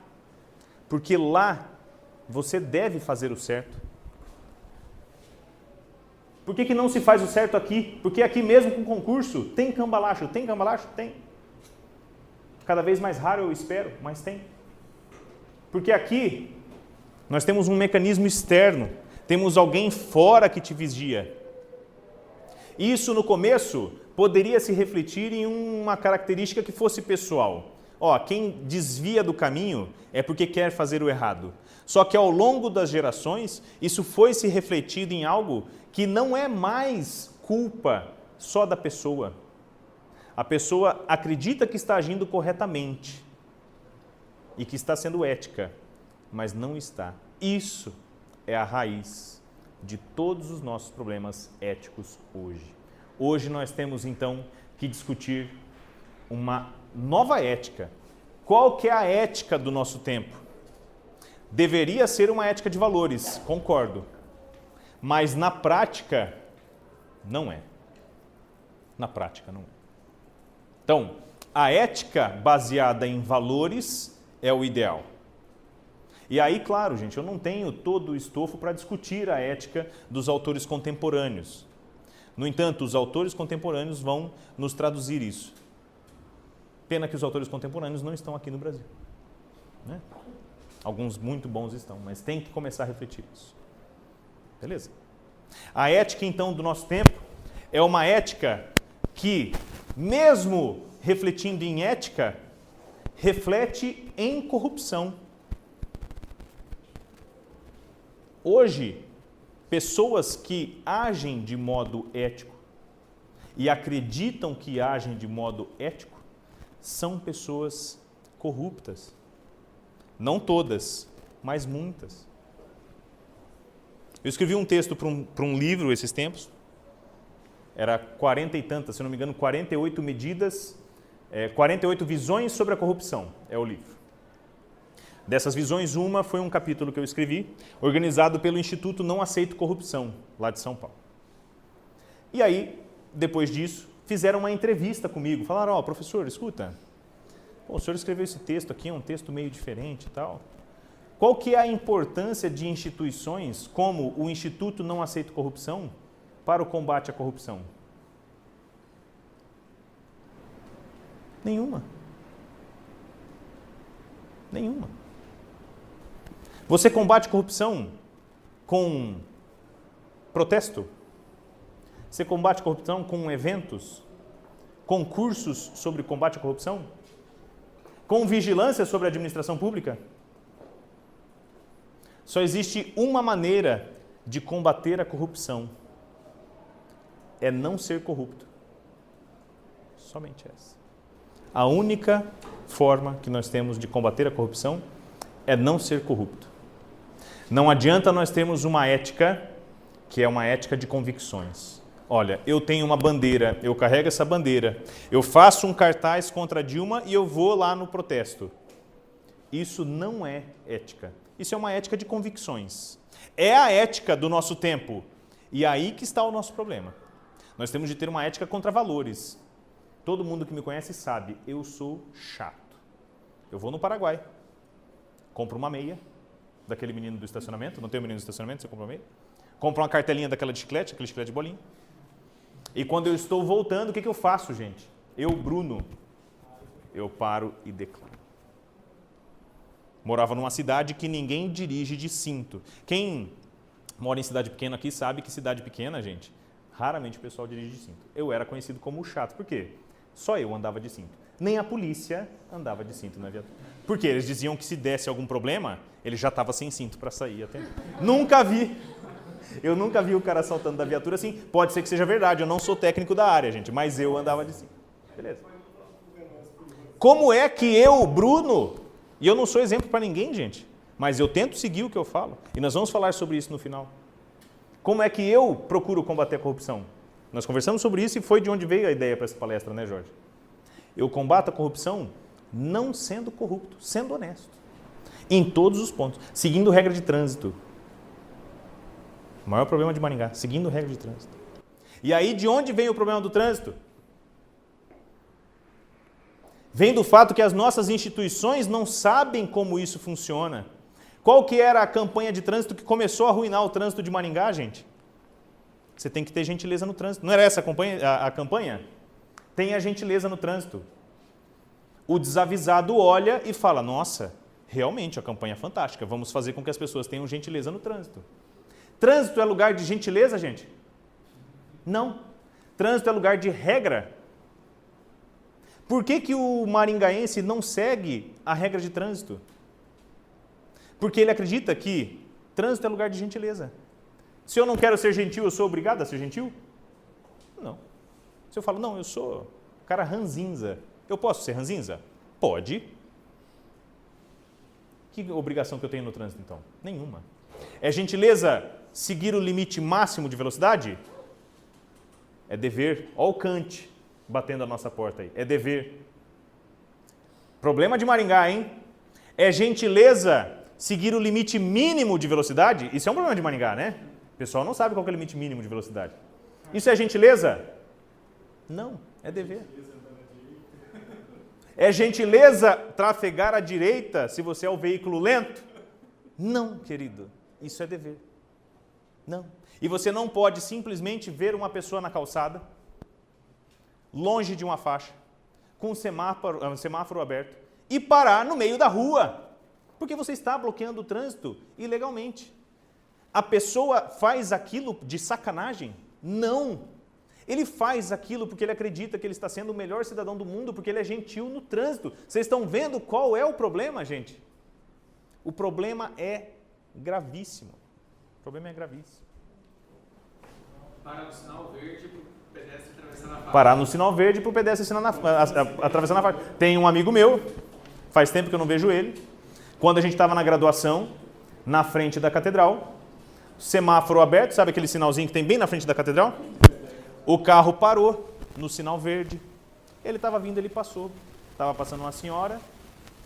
Porque lá você deve fazer o certo. Por que não se faz o certo aqui? Porque aqui mesmo com concurso tem cambalacho. Tem cambalacho? Tem. Cada vez mais raro eu espero, mas tem. Porque aqui nós temos um mecanismo externo, temos alguém fora que te vigia. Isso no começo poderia se refletir em uma característica que fosse pessoal. Quem desvia do caminho é porque quer fazer o errado. Só que ao longo das gerações, isso foi se refletido em algo que não é mais culpa só da pessoa. A pessoa acredita que está agindo corretamente e que está sendo ética, mas não está. Isso é a raiz de todos os nossos problemas éticos hoje. Hoje nós temos então que discutir uma nova ética. Qual que é a ética do nosso tempo? Deveria ser uma ética de valores, concordo. Mas na prática, não é. Na prática, não é. Então, a ética baseada em valores é o ideal. E aí, claro, gente, eu não tenho todo o estofo para discutir a ética dos autores contemporâneos. No entanto, os autores contemporâneos vão nos traduzir isso. Pena que os autores contemporâneos não estão aqui no Brasil, né? Alguns muito bons estão, mas tem que começar a refletir isso. Beleza? A ética, então, do nosso tempo é uma ética que, mesmo refletindo em ética, reflete em corrupção. Hoje, pessoas que agem de modo ético e acreditam que agem de modo ético são pessoas corruptas. Não todas, mas muitas. Eu escrevi um texto para um livro esses tempos. Era 40 e tantas, se não me engano, 48 medidas, 48 visões sobre a corrupção, é o livro. Dessas visões, uma foi um capítulo que eu escrevi, organizado pelo Instituto Não Aceito Corrupção, lá de São Paulo. E aí, depois disso, fizeram uma entrevista comigo. Falaram, professor, escuta, o senhor escreveu esse texto aqui, é um texto meio diferente e tal. Qual que é a importância de instituições como o Instituto Não Aceito Corrupção para o combate à corrupção? Nenhuma. Nenhuma. Você combate a corrupção com protesto? Você combate a corrupção com eventos? Com cursos sobre combate à corrupção? Com vigilância sobre a administração pública? Só existe uma maneira de combater a corrupção. É não ser corrupto. Somente essa. A única forma que nós temos de combater a corrupção é não ser corrupto. Não adianta nós termos uma ética que é uma ética de convicções. Olha, eu tenho uma bandeira, eu carrego essa bandeira, eu faço um cartaz contra a Dilma e eu vou lá no protesto. Isso não é ética. Isso é uma ética de convicções. É a ética do nosso tempo. E aí que está o nosso problema. Nós temos de ter uma ética contra valores. Todo mundo que me conhece sabe, eu sou chato. Eu vou no Paraguai, compro uma meia daquele menino do estacionamento, não tem um menino do estacionamento, você compra uma meia? Compro uma cartelinha daquela de chiclete, aquele chiclete de bolinha. E quando eu estou voltando, o que eu faço, gente? Eu, Bruno, eu paro e declaro. Morava numa cidade que ninguém dirige de cinto. Quem mora em cidade pequena aqui sabe que cidade pequena, gente, raramente o pessoal dirige de cinto. Eu era conhecido como o chato. Por quê? Só eu andava de cinto. Nem a polícia andava de cinto na viatura. Por quê? Eles diziam que se desse algum problema, ele já estava sem cinto para sair. Nunca vi. Eu nunca vi o cara saltando da viatura assim. Pode ser que seja verdade, eu não sou técnico da área, gente, mas eu andava de cinto. Beleza. Como é que eu, Bruno, e eu não sou exemplo para ninguém, gente, mas eu tento seguir o que eu falo, e nós vamos falar sobre isso no final. Como é que eu procuro combater a corrupção? Nós conversamos sobre isso e foi de onde veio a ideia para essa palestra, né, Jorge? Eu combato a corrupção não sendo corrupto, sendo honesto. Em todos os pontos, seguindo regra de trânsito. O maior problema de Maringá, seguindo regra de trânsito. E aí, de onde vem o problema do trânsito? Vem do fato que as nossas instituições não sabem como isso funciona. Qual que era a campanha de trânsito que começou a arruinar o trânsito de Maringá, gente? Você tem que ter gentileza no trânsito. Não era essa a campanha? Tenha gentileza no trânsito. O desavisado olha e fala, nossa, realmente a campanha é fantástica, vamos fazer com que as pessoas tenham gentileza no trânsito. Trânsito é lugar de gentileza, gente? Não. Trânsito é lugar de regra. Por que que o maringaense não segue a regra de trânsito? Porque ele acredita que trânsito é lugar de gentileza. Se eu não quero ser gentil, eu sou obrigado a ser gentil? Não. Se eu falo, não, eu sou cara ranzinza, eu posso ser ranzinza? Pode. Que obrigação que eu tenho no trânsito, então? Nenhuma. É gentileza seguir o limite máximo de velocidade? É dever. Olha o Kant batendo a nossa porta aí. É dever. Problema de Maringá, hein? É gentileza seguir o limite mínimo de velocidade? Isso é um problema de Maringá, né? O pessoal não sabe qual que é o limite mínimo de velocidade. Isso é gentileza? Não, é dever. É gentileza trafegar à direita se você é o veículo lento? Não, querido. Isso é dever. Não. E você não pode simplesmente ver uma pessoa na calçada, longe de uma faixa, com um semáforo aberto, e parar no meio da rua, porque você está bloqueando o trânsito ilegalmente. A pessoa faz aquilo de sacanagem? Não. Ele faz aquilo porque ele acredita que ele está sendo o melhor cidadão do mundo, porque ele é gentil no trânsito. Vocês estão vendo qual é o problema, gente? O problema é gravíssimo. O problema é gravíssimo. Parar no sinal verde para o pedestre atravessar na faixa. Parar no sinal verde para o pedestre atravessar na faixa. Tem um amigo meu, faz tempo que eu não vejo ele, quando a gente estava na graduação, na frente da catedral, semáforo aberto, sabe aquele sinalzinho que tem bem na frente da catedral? O carro parou no sinal verde, ele estava vindo, ele passou, estava passando uma senhora,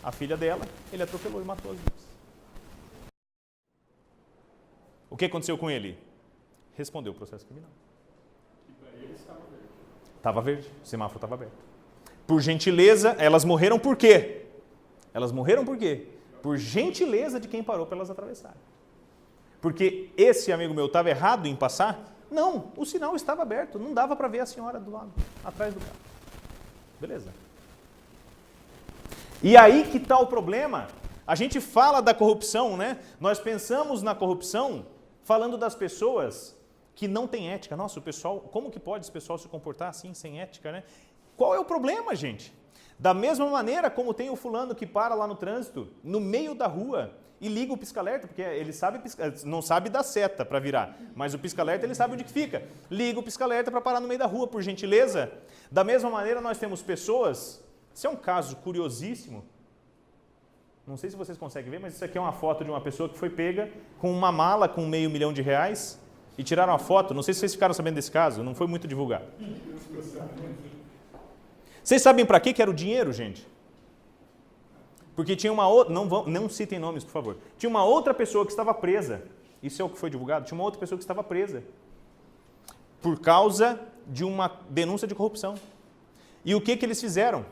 a filha dela, ele atropelou e matou as duas. O que aconteceu com ele? Respondeu o processo criminal. E para ele estava verde. Estava verde, o semáforo estava aberto. Por gentileza, elas morreram por quê? Elas morreram por quê? Por gentileza de quem parou para elas atravessarem. Porque esse amigo meu estava errado em passar? Não, o sinal estava aberto, não dava para ver a senhora do lado, atrás do carro. Beleza. E aí que está o problema. A gente fala da corrupção, né? Nós pensamos na corrupção falando das pessoas que não têm ética. Nossa, o pessoal, como que pode esse pessoal se comportar assim, sem ética, né? Qual é o problema, gente? Da mesma maneira como tem o fulano que para lá no trânsito, no meio da rua, e liga o pisca-alerta, porque ele sabe, não sabe dar seta para virar, mas o pisca-alerta ele sabe onde que fica. Liga o pisca-alerta para parar no meio da rua, por gentileza. Da mesma maneira nós temos pessoas, isso é um caso curiosíssimo, não sei se vocês conseguem ver, mas isso aqui é uma foto de uma pessoa que foi pega com uma mala com R$500 mil e tiraram a foto, não sei se vocês ficaram sabendo desse caso, não foi muito divulgado. Vocês sabem para que era o dinheiro, gente? Porque tinha uma outra, não citem nomes, por favor. Tinha uma outra pessoa que estava presa. Isso é o que foi divulgado. Tinha uma outra pessoa que estava presa por causa de uma denúncia de corrupção. E o que eles fizeram?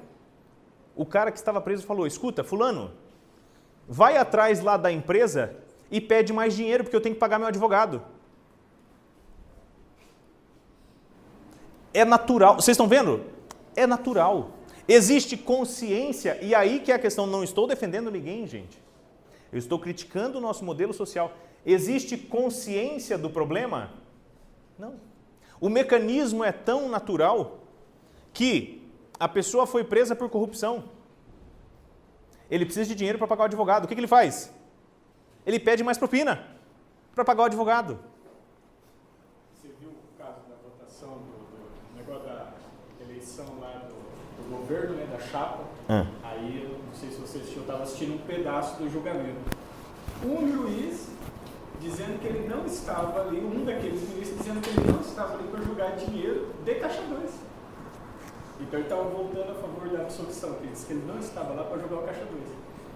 O cara que estava preso falou: escuta, fulano, vai atrás lá da empresa e pede mais dinheiro porque eu tenho que pagar meu advogado. É natural. Vocês estão vendo? É natural. Existe consciência, e aí que é a questão, não estou defendendo ninguém, gente. Eu estou criticando o nosso modelo social. Existe consciência do problema? Não. O mecanismo é tão natural que a pessoa foi presa por corrupção. Ele precisa de dinheiro para pagar o advogado. O que ele faz? Ele pede mais propina para pagar o advogado. Você viu o caso da votação do negócio da eleição lá do governo, né, da chapa? Aí, eu não sei se você assistiu, eu estava assistindo um pedaço do julgamento. Um juiz dizendo que ele não estava ali, um daqueles juízes dizendo que ele não estava ali para julgar dinheiro de Caixa 2. Então ele estava voltando a favor da absolvição, que ele disse que ele não estava lá para julgar o Caixa 2.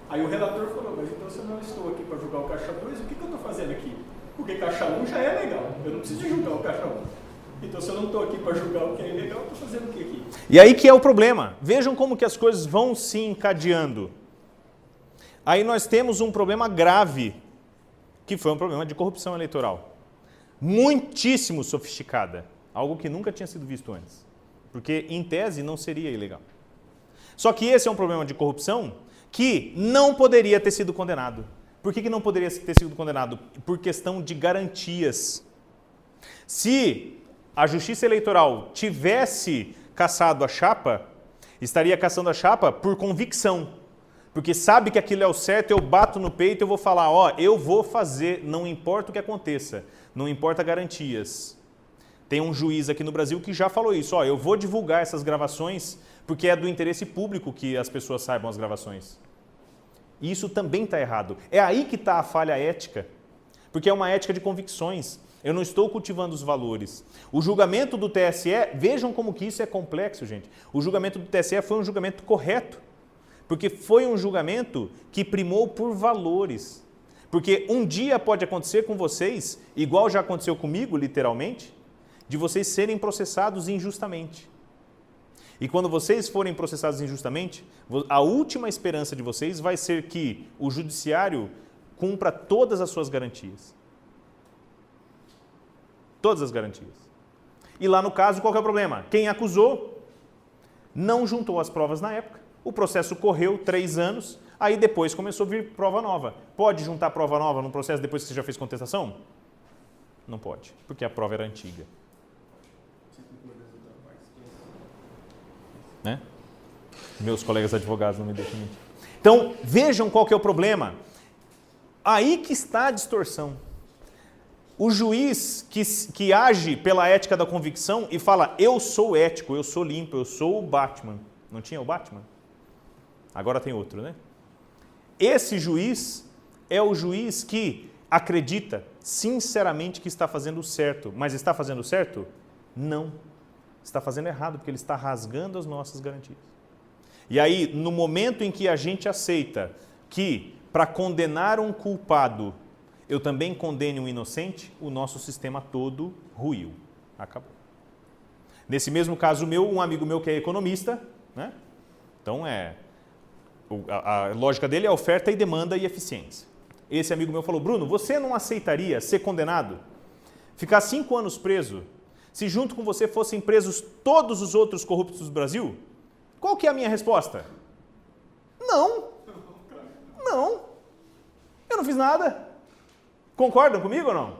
Aí o relator falou: mas então se eu não estou aqui para julgar o Caixa 2, o que eu estou fazendo aqui? Porque Caixa 1 já é legal, eu não preciso de julgar o Caixa 1. Então se eu não estou aqui para julgar o que é ilegal, eu estou fazendo o que aqui? E aí que é o problema. Vejam como que as coisas vão se encadeando. Aí nós temos um problema grave, que foi um problema de corrupção eleitoral. Muitíssimo sofisticada. Algo que nunca tinha sido visto antes. Porque, em tese, não seria ilegal. Só que esse é um problema de corrupção que não poderia ter sido condenado. Por que não poderia ter sido condenado? Por questão de garantias. Se a Justiça Eleitoral tivesse cassado a chapa, estaria caçando a chapa por convicção. Porque sabe que aquilo é o certo, eu bato no peito, eu vou falar, ó, eu vou fazer, não importa o que aconteça, não importa garantias. Tem um juiz aqui no Brasil que já falou isso, ó, eu vou divulgar essas gravações porque é do interesse público que as pessoas saibam as gravações. E isso também está errado. É aí que está a falha ética, porque é uma ética de convicções. Eu não estou cultivando os valores. O julgamento do TSE, vejam como que isso é complexo, gente. O julgamento do TSE foi um julgamento correto, porque foi um julgamento que primou por valores. Porque um dia pode acontecer com vocês, igual já aconteceu comigo, literalmente, de vocês serem processados injustamente. E quando vocês forem processados injustamente, a última esperança de vocês vai ser que o judiciário cumpra todas as suas garantias. Todas as garantias. E lá no caso, qual que é o problema? Quem acusou não juntou as provas na época, o processo correu 3 anos, aí depois começou a vir prova nova. Pode juntar prova nova num processo depois que você já fez contestação? Não pode, porque a prova era antiga. Né? Meus colegas advogados não me deixam mentir. Então, vejam qual que é o problema. Aí que está a distorção. O juiz que age pela ética da convicção e fala, eu sou ético, eu sou limpo, eu sou o Batman. Não tinha o Batman? Agora tem outro, né? Esse juiz é o juiz que acredita sinceramente que está fazendo o certo. Mas está fazendo o certo? Não. Está fazendo errado, porque ele está rasgando as nossas garantias. E aí, no momento em que a gente aceita que, para condenar um culpado, eu também condene um inocente, o nosso sistema todo ruiu. Acabou. Nesse mesmo caso meu, um amigo meu que é economista, né? Então a lógica dele é oferta e demanda e eficiência. Esse amigo meu falou, Bruno, você não aceitaria ser condenado, ficar 5 anos preso, se junto com você fossem presos todos os outros corruptos do Brasil? Qual que é a minha resposta? Não. Não. Eu não fiz nada. Concordam comigo ou não?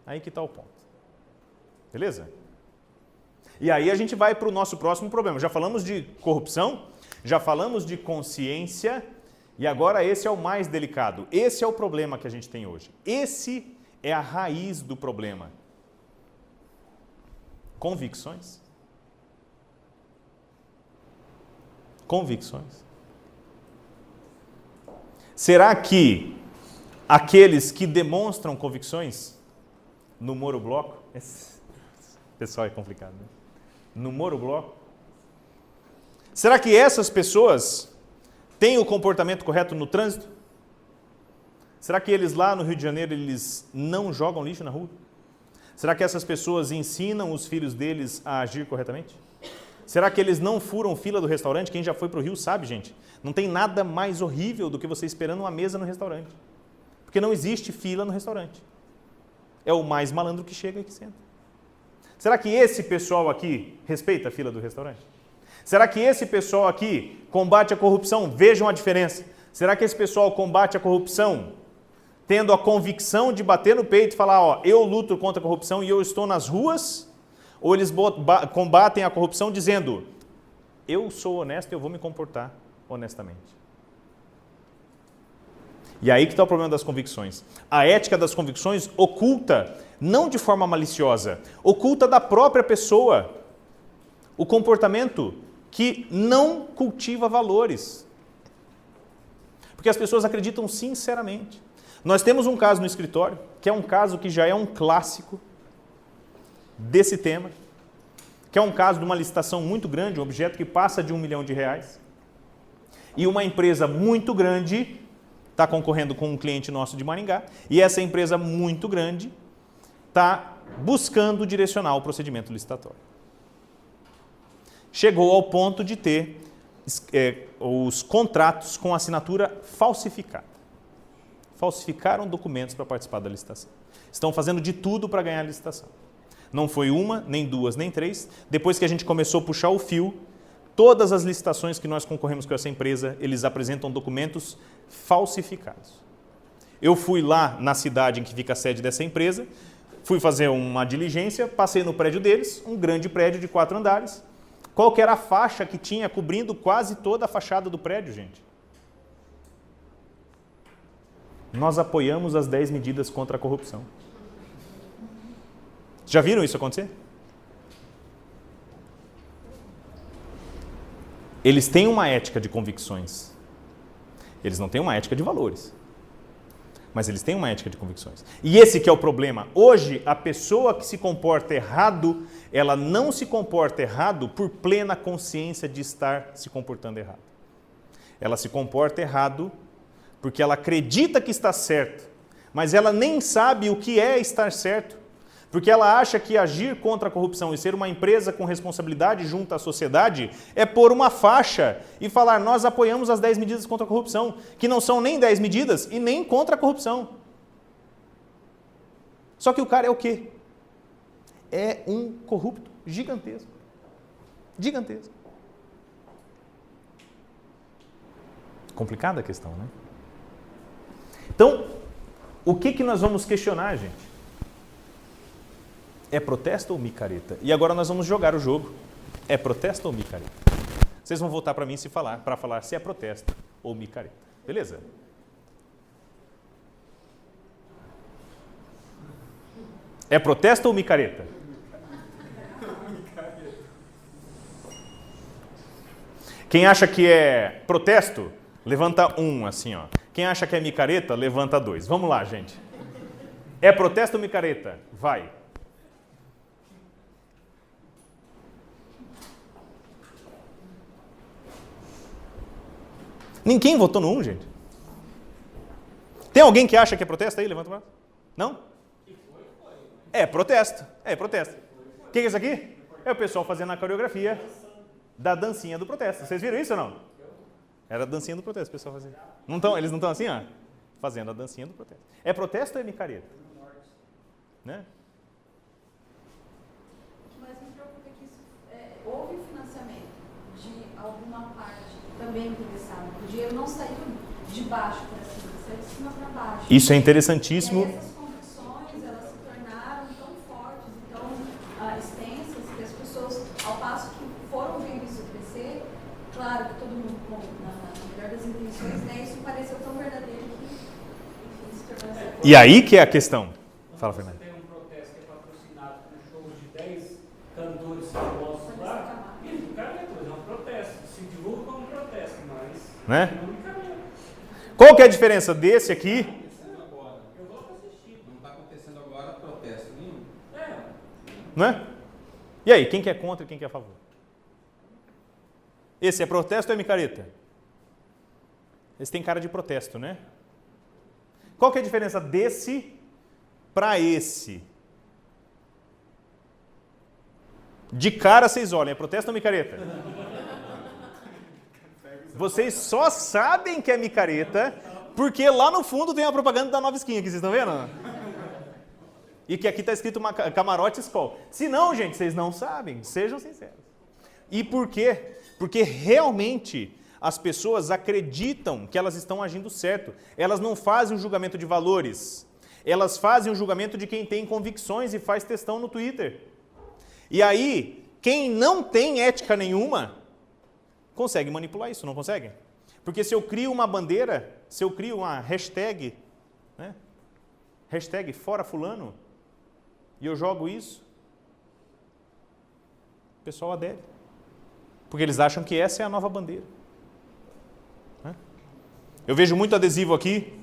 Aí que está o ponto. Beleza? E aí a gente vai para o nosso próximo problema. Já falamos de corrupção, já falamos de consciência e agora esse é o mais delicado. Esse é o problema que a gente tem hoje. Esse é a raiz do problema. Convicções. Convicções. Será que aqueles que demonstram convicções no Moro Bloco, esse pessoal é complicado, né? No Moro Bloco, será que essas pessoas têm o comportamento correto no trânsito? Será que eles lá no Rio de Janeiro, eles não jogam lixo na rua? Será que essas pessoas ensinam os filhos deles a agir corretamente? Será que eles não furam fila do restaurante? Quem já foi para o Rio sabe, gente. Não tem nada mais horrível do que você esperando uma mesa no restaurante. Porque não existe fila no restaurante. É o mais malandro que chega e que senta. Será que esse pessoal aqui respeita a fila do restaurante? Será que esse pessoal aqui combate a corrupção? Vejam a diferença. Será que esse pessoal combate a corrupção tendo a convicção de bater no peito e falar, ó, eu luto contra a corrupção e eu estou nas ruas? Ou eles combatem a corrupção dizendo, eu sou honesto e eu vou me comportar honestamente? E aí que está o problema das convicções. A ética das convicções oculta, não de forma maliciosa, oculta da própria pessoa o comportamento que não cultiva valores. Porque as pessoas acreditam sinceramente. Nós temos um caso no escritório, que é um caso que já é um clássico desse tema, que é um caso de uma licitação muito grande, um objeto que passa de R$1 milhão. E uma empresa muito grande está concorrendo com um cliente nosso de Maringá, e essa empresa muito grande está buscando direcionar o procedimento licitatório. Chegou ao ponto de ter os contratos com assinatura falsificada. Falsificaram documentos para participar da licitação. Estão fazendo de tudo para ganhar a licitação. Não foi uma, nem duas, nem três. Depois que a gente começou a puxar o fio, todas as licitações que nós concorremos com essa empresa, eles apresentam documentos falsificados. Eu fui lá na cidade em que fica a sede dessa empresa, fui fazer uma diligência, passei no prédio deles, um grande prédio de 4 andares. Qual que era a faixa que tinha cobrindo quase toda a fachada do prédio, gente? Nós apoiamos as 10 medidas contra a corrupção. Já viram isso acontecer? Eles têm uma ética de convicções. Eles não têm uma ética de valores. Mas eles têm uma ética de convicções. E esse que é o problema. Hoje, a pessoa que se comporta errado, ela não se comporta errado por plena consciência de estar se comportando errado. Ela se comporta errado porque ela acredita que está certo, mas ela nem sabe o que é estar certo. Porque ela acha que agir contra a corrupção e ser uma empresa com responsabilidade junto à sociedade é pôr uma faixa e falar, nós apoiamos as 10 medidas contra a corrupção, que não são nem 10 medidas e nem contra a corrupção. Só que o cara é o quê? É um corrupto gigantesco. Gigantesco. Complicada a questão, né? Então, o que nós vamos questionar, gente? É protesto ou micareta? E agora nós vamos jogar o jogo. É protesto ou micareta? Vocês vão voltar para mim para falar se é protesto ou micareta. Beleza? É protesto ou micareta? Quem acha que é protesto, levanta 1, assim, ó. Quem acha que é micareta, levanta 2. Vamos lá, gente. É protesto ou micareta? Vai. Ninguém votou no 1, gente. Tem alguém que acha que é protesto aí? Levanta o braço. Não? É protesto. É protesto. O que é isso aqui? É o pessoal fazendo a coreografia da dancinha do protesto. Vocês viram isso ou não? Era a dancinha do protesto, o pessoal fazia. Não tão, eles não estão assim, ó? Fazendo a dancinha do protesto. É protesto ou é micareta? Né? O que mais me preocupa é que isso, houve financiamento de alguma parte também interessada. O dinheiro não saiu de baixo para cima, saiu de cima para baixo. Isso é interessantíssimo. E aí essas convicções, elas se tornaram tão fortes e tão extensas que as pessoas, ao passo que foram vendo isso crescer, claro que todo mundo na melhor das intenções, né, isso pareceu tão verdadeiro que, enfim, se tornou essa coisa. E aí que é a questão. Fala, Fernando. Você tem um protesto que é patrocinado com shows de 10 cantores famosos lá, e o cara é um protesto, se divulga como protesto, mas Né? não me caminha. Qual que é a diferença desse aqui? Eu vou assistir. Não está acontecendo agora protesto nenhum. Né? E aí, quem que é contra e quem que é a favor? Esse é protesto ou é micareta? Esse tem cara de protesto, né? Qual que é a diferença desse para esse? De cara vocês olham, é protesto ou micareta? Vocês só sabem que é micareta porque lá no fundo tem a propaganda da Nova Skin aqui, vocês estão vendo? E que aqui está escrito uma Camarote Skol. Se não, gente, vocês não sabem, sejam sinceros. E por quê? Porque realmente as pessoas acreditam que elas estão agindo certo. Elas não fazem um julgamento de valores. Elas fazem um julgamento de quem tem convicções e faz textão no Twitter. E aí, quem não tem ética nenhuma, consegue manipular isso, não consegue? Porque se eu crio uma bandeira, se eu crio uma hashtag, né? Hashtag fora fulano, e eu jogo isso, o pessoal adere. Porque eles acham que essa é a nova bandeira. Né? Eu vejo muito adesivo aqui.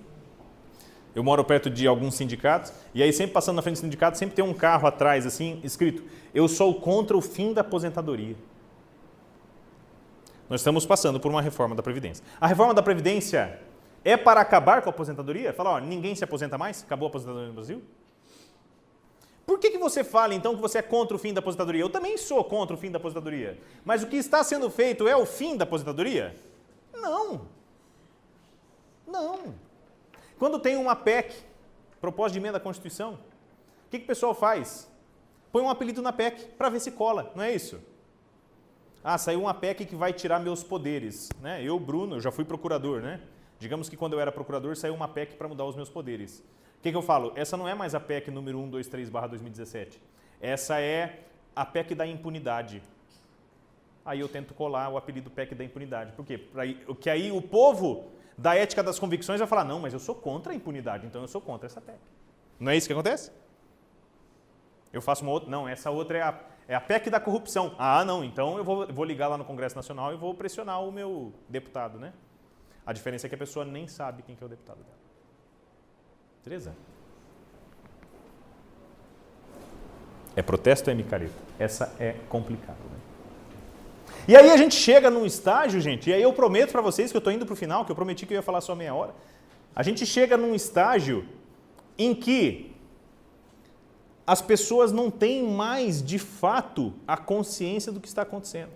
Eu moro perto de alguns sindicatos, e aí sempre passando na frente do sindicato, sempre tem um carro atrás, assim, escrito, eu sou contra o fim da aposentadoria. Nós estamos passando por uma reforma da Previdência. A reforma da Previdência é para acabar com a aposentadoria? Falar, ó, ninguém se aposenta mais? Acabou a aposentadoria no Brasil? Por que você fala, então, que você é contra o fim da aposentadoria? Eu também sou contra o fim da aposentadoria. Mas o que está sendo feito é o fim da aposentadoria? Não. Não. Quando tem uma PEC, proposta de emenda à Constituição, o que o pessoal faz? Põe um apelido na PEC para ver se cola, não é isso? Ah, saiu uma PEC que vai tirar meus poderes. Né? Eu, Bruno, eu já fui procurador, né? Digamos que quando eu era procurador, saiu uma PEC para mudar os meus poderes. O que eu falo? Essa não é mais a PEC número 123/2017. Essa é a PEC da impunidade. aí eu tento colar o apelido PEC da impunidade. Por quê? Porque aí o povo da ética das convicções vai falar, não, mas eu sou contra a impunidade, então eu sou contra essa PEC. Não é isso que acontece? Eu faço uma outra, não, essa outra é a PEC da corrupção. Ah, não, então eu vou ligar lá no Congresso Nacional e vou pressionar o meu deputado, né? A diferença é que a pessoa nem sabe quem que é o deputado dela. Beleza? É protesto ou é micareta? Essa é complicada, né? E aí a gente chega num estágio, gente, e aí eu prometo para vocês que eu estou indo para o final, que eu prometi que eu ia falar só meia hora. A gente chega num estágio em que as pessoas não têm mais, de fato, a consciência do que está acontecendo.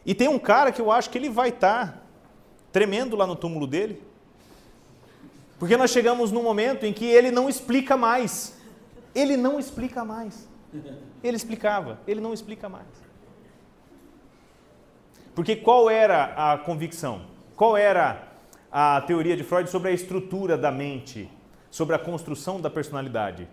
E tem um cara que eu acho que ele vai estar tremendo lá no túmulo dele, porque nós chegamos num momento em que ele não explica mais. Ele não explica mais. Ele explicava, ele não explica mais. Porque qual era a convicção? Qual era a teoria de Freud sobre a estrutura da mente, sobre a construção da personalidade?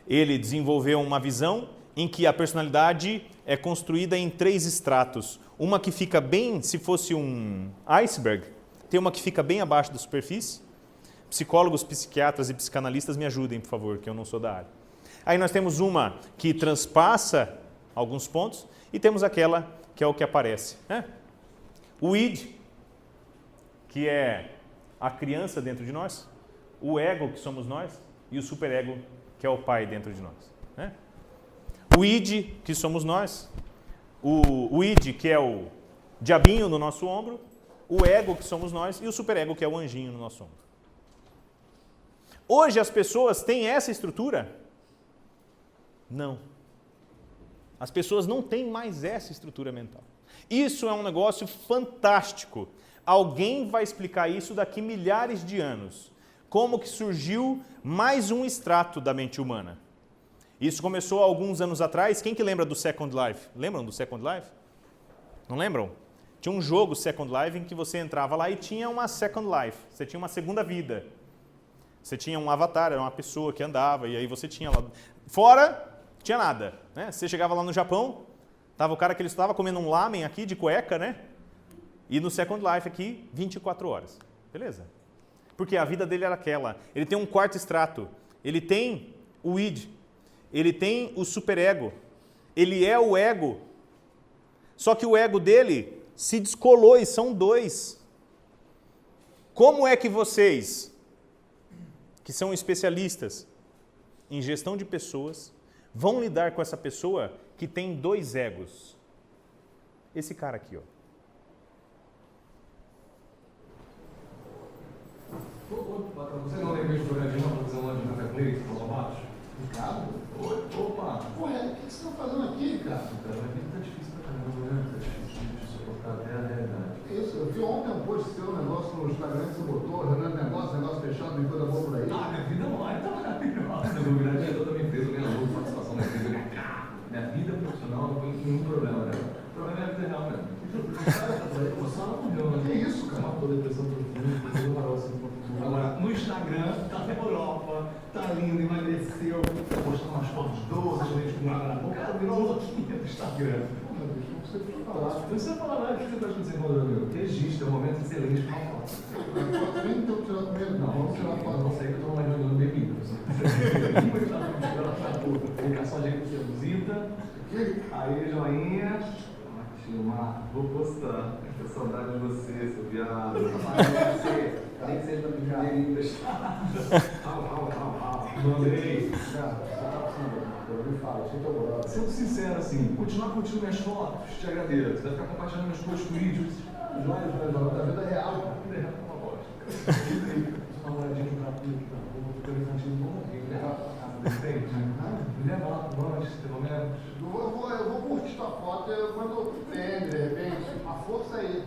Ele desenvolveu uma visão em que a personalidade é construída em 3 estratos. Uma que fica bem, se fosse um iceberg, tem uma que fica bem abaixo da superfície. Psicólogos, psiquiatras e psicanalistas me ajudem, por favor, que eu não sou da área. Aí nós temos uma que transpassa alguns pontos e temos aquela que é o que aparece, né? O id, que é a criança dentro de nós, o ego, que somos nós, e o superego, que é o pai dentro de nós, né? O id, que somos nós, o id, que é o diabinho no nosso ombro, o ego, que somos nós, e o superego, que é o anjinho no nosso ombro. Hoje as pessoas têm essa estrutura? Não. As pessoas não têm mais essa estrutura mental. Isso é um negócio fantástico. Alguém vai explicar isso daqui milhares de anos. Como que surgiu mais um extrato da mente humana. Isso começou há alguns anos atrás. Quem que lembra do Second Life? Lembram do Second Life? Não lembram? Tinha um jogo Second Life em que você entrava lá e tinha uma Second Life. Você tinha uma segunda vida. Você tinha um avatar, era uma pessoa que andava, e aí você tinha lá... Fora, tinha nada, né? Você chegava lá no Japão, tava o cara que ele estava comendo um lamen aqui de cueca, né? E no Second Life aqui, 24 horas. Beleza? Porque a vida dele era aquela. Ele tem um quarto extrato. Ele tem o id. Ele tem o superego. Ele é o ego. Só que o ego dele se descolou e são 2. Como é que vocês, que são especialistas em gestão de pessoas, vão lidar com essa pessoa que tem 2 egos? Esse cara aqui, ó. Você não lembra de jogadinho na posição lá de Café com Leite, com Lobatos? Ricardo? Opa! Pô, o que você tá fazendo aqui, cara? Cara, a vida tá difícil pra caramba, né? Tá difícil de suportar até a realidade. Isso, eu vi ontem um post seu, um negócio no Instagram que você botou, negócio fechado, me coisa boa por aí. Ah, minha vida online tá maravilhosa. Eu vou virar diretor da minha empresa, ganhar lucro, participação da empresa, ganhar carro. Minha vida profissional não tem nenhum problema, né? O problema é a vida real mesmo. Que isso, cara? Uma depressão profunda, eu parou assim, agora, no Instagram, tá na Europa, tá lindo, emagreceu, postando umas fotos doces, gente com água na boca, cara, virou louquinha do Instagram. Não precisa falar. Não precisa falar nada, o que você tá achando que você encontrou, meu? Registro, é um momento excelente pra uma foto. Nem então tirar comigo, não. Vamos tirar foto. Eu não sei que eu tô mais jogando bebida. Ficar só gente que você visita. Aí, joinha. Filmar, vou postar. Que saudade de você, seu viado. Nem que seja da brincadeira emprestada. Mandei. Sendo sincero assim, continuar curtindo minhas fotos, te agradeço. Vai ficar compartilhando meus posts com vídeos. Da vida real. A vida real é uma bosta. Uma moradinha de um capítulo aqui na rua, ficando infantil do mundo, levar pra casa de frente. Me leva lá pro lanche, pelo menos. Eu vou curtir tua foto quando tem, de repente, a força aí.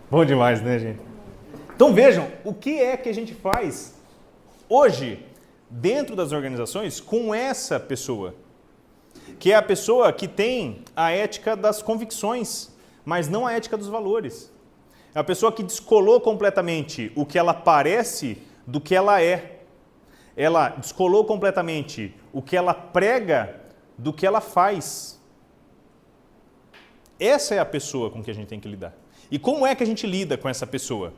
Bom demais, né, gente? Então vejam, o que é que a gente faz hoje dentro das organizações com essa pessoa? Que é a pessoa que tem a ética das convicções, mas não a ética dos valores. É a pessoa que descolou completamente o que ela parece do que ela é. ela descolou completamente o que ela prega do que ela faz. Essa é a pessoa com que a gente tem que lidar. E como é que a gente lida com essa pessoa?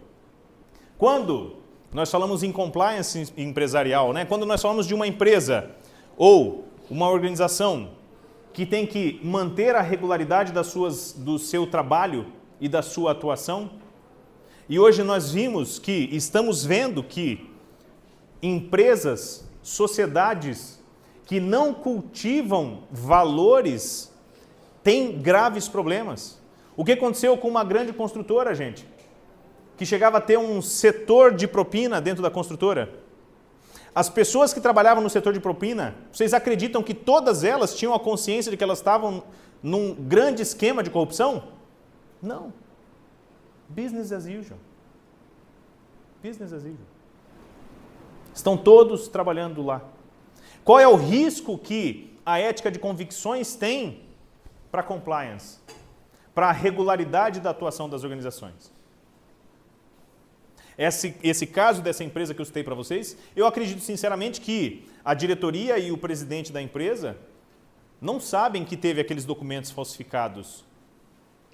Quando nós falamos em compliance empresarial, né? Quando nós falamos de uma empresa ou uma organização que tem que manter a regularidade do seu trabalho e da sua atuação, e hoje nós estamos vendo que empresas, sociedades que não cultivam valores têm graves problemas. O que aconteceu com uma grande construtora, gente? Que chegava a ter um setor de propina dentro da construtora. As pessoas que trabalhavam no setor de propina, vocês acreditam que todas elas tinham a consciência de que elas estavam num grande esquema de corrupção? Não. Business as usual. Business as usual. Estão todos trabalhando lá. Qual é o risco que a ética de convicções tem para compliance, para a regularidade da atuação das organizações? Esse caso dessa empresa que eu citei para vocês, eu acredito sinceramente que a diretoria e o presidente da empresa não sabem que teve aqueles documentos falsificados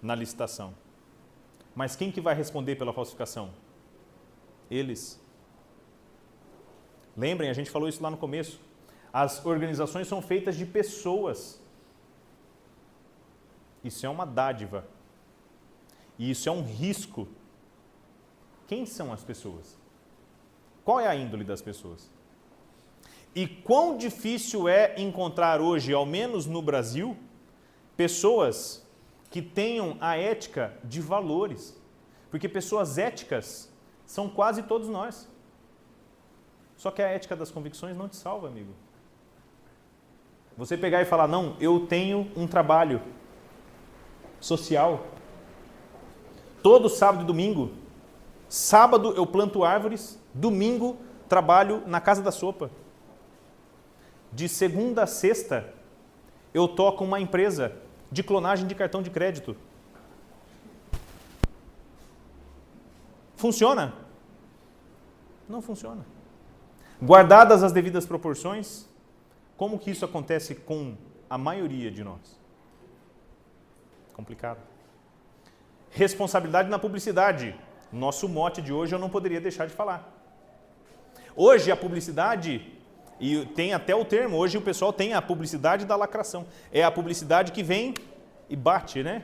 na licitação. Mas quem que vai responder pela falsificação? Eles. Lembrem, a gente falou isso lá no começo. As organizações são feitas de pessoas. Isso é uma dádiva. E isso é um risco. Quem são as pessoas? Qual é a índole das pessoas? E quão difícil é encontrar hoje, ao menos no Brasil, pessoas que tenham a ética de valores. Porque pessoas éticas são quase todos nós. Só que a ética das convicções não te salva, amigo. Você pegar e falar, não, eu tenho um trabalho social. Todo sábado e domingo. Sábado eu planto árvores, domingo trabalho na Casa da Sopa. De segunda a sexta eu toco uma empresa de clonagem de cartão de crédito. Funciona? Não funciona. Guardadas as devidas proporções, como que isso acontece com a maioria de nós? Complicado. Responsabilidade na publicidade. Nosso mote de hoje eu não poderia deixar de falar. Hoje a publicidade, e tem até o termo, hoje o pessoal tem a publicidade da lacração. É a publicidade que vem e bate, né?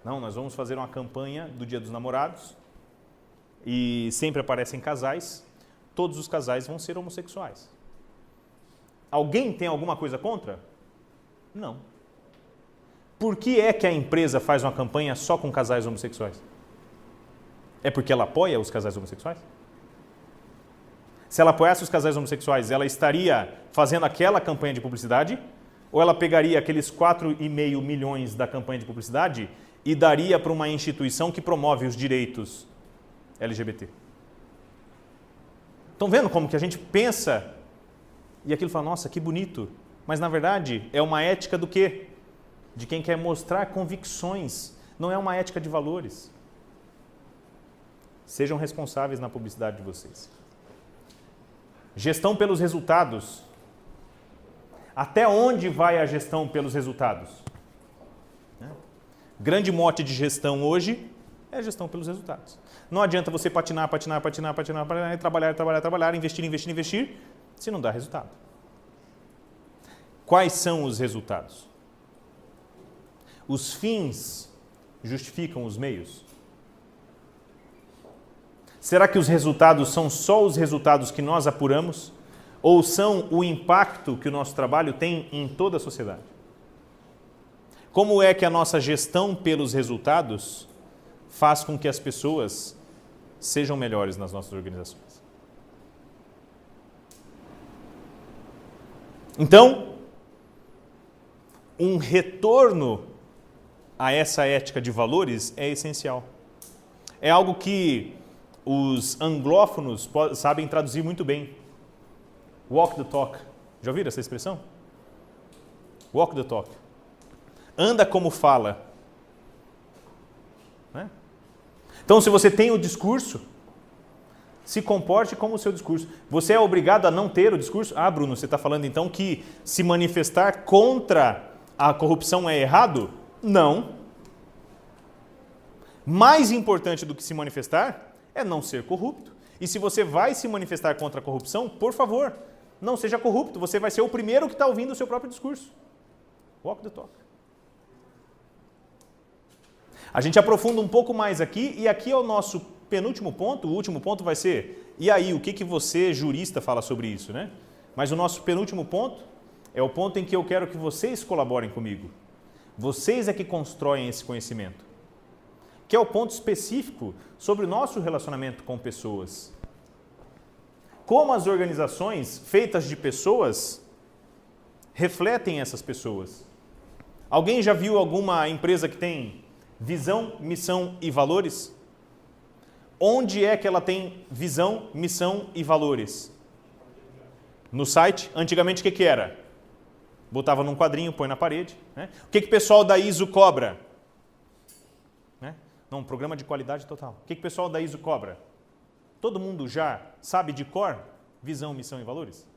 Não, nós vamos fazer uma campanha do Dia dos Namorados e sempre aparecem casais, todos os casais vão ser homossexuais. Alguém tem alguma coisa contra? Não. Por que é que a empresa faz uma campanha só com casais homossexuais? É porque ela apoia os casais homossexuais? Se ela apoiasse os casais homossexuais, ela estaria fazendo aquela campanha de publicidade? Ou ela pegaria aqueles 4,5 milhões da campanha de publicidade e daria para uma instituição que promove os direitos LGBT? Estão vendo como que a gente pensa e aquilo fala, nossa, que bonito. Mas na verdade é uma ética do quê? De quem quer mostrar convicções. Não é uma ética de valores. Sejam responsáveis na publicidade de vocês. Gestão pelos resultados. Até onde vai a gestão pelos resultados? Grande mote de gestão hoje é a gestão pelos resultados. Não adianta você patinar, trabalhar, investir, se não dá resultado. Quais são os resultados? Os fins justificam os meios? Será que os resultados são só os resultados que nós apuramos? Ou são o impacto que o nosso trabalho tem em toda a sociedade? Como é que a nossa gestão pelos resultados faz com que as pessoas sejam melhores nas nossas organizações? Então, um retorno a essa ética de valores é essencial. É algo que os anglófonos sabem traduzir muito bem. Walk the talk. Já ouviram essa expressão? Walk the talk. Anda como fala. Né? Então, se você tem o discurso, Se comporte como o seu discurso. Você é obrigado a não ter o discurso? Ah, Bruno, você está falando então que se manifestar contra a corrupção é errado? Não. Mais importante do que se manifestar é não ser corrupto. E se você vai se manifestar contra a corrupção, por favor, não seja corrupto. Você vai ser o primeiro que está ouvindo o seu próprio discurso. Walk the talk. A gente aprofunda um pouco mais aqui, e aqui é o nosso penúltimo ponto. O último ponto vai ser, e aí, o que você, jurista, fala sobre isso, né? Mas o nosso penúltimo ponto é o ponto em que eu quero que vocês colaborem comigo. Vocês é que constroem esse conhecimento. Que é o ponto específico sobre o nosso relacionamento com pessoas. Como as organizações feitas de pessoas refletem essas pessoas. Alguém já viu alguma empresa que tem visão, missão e valores? Onde é que ela tem visão, missão e valores? No site? Antigamente o que era? Botava num quadrinho, põe na parede. Né? O que o pessoal da ISO cobra? Né? Não, programa de qualidade total. O que o pessoal da ISO cobra? Todo mundo já sabe de cor visão, missão e valores?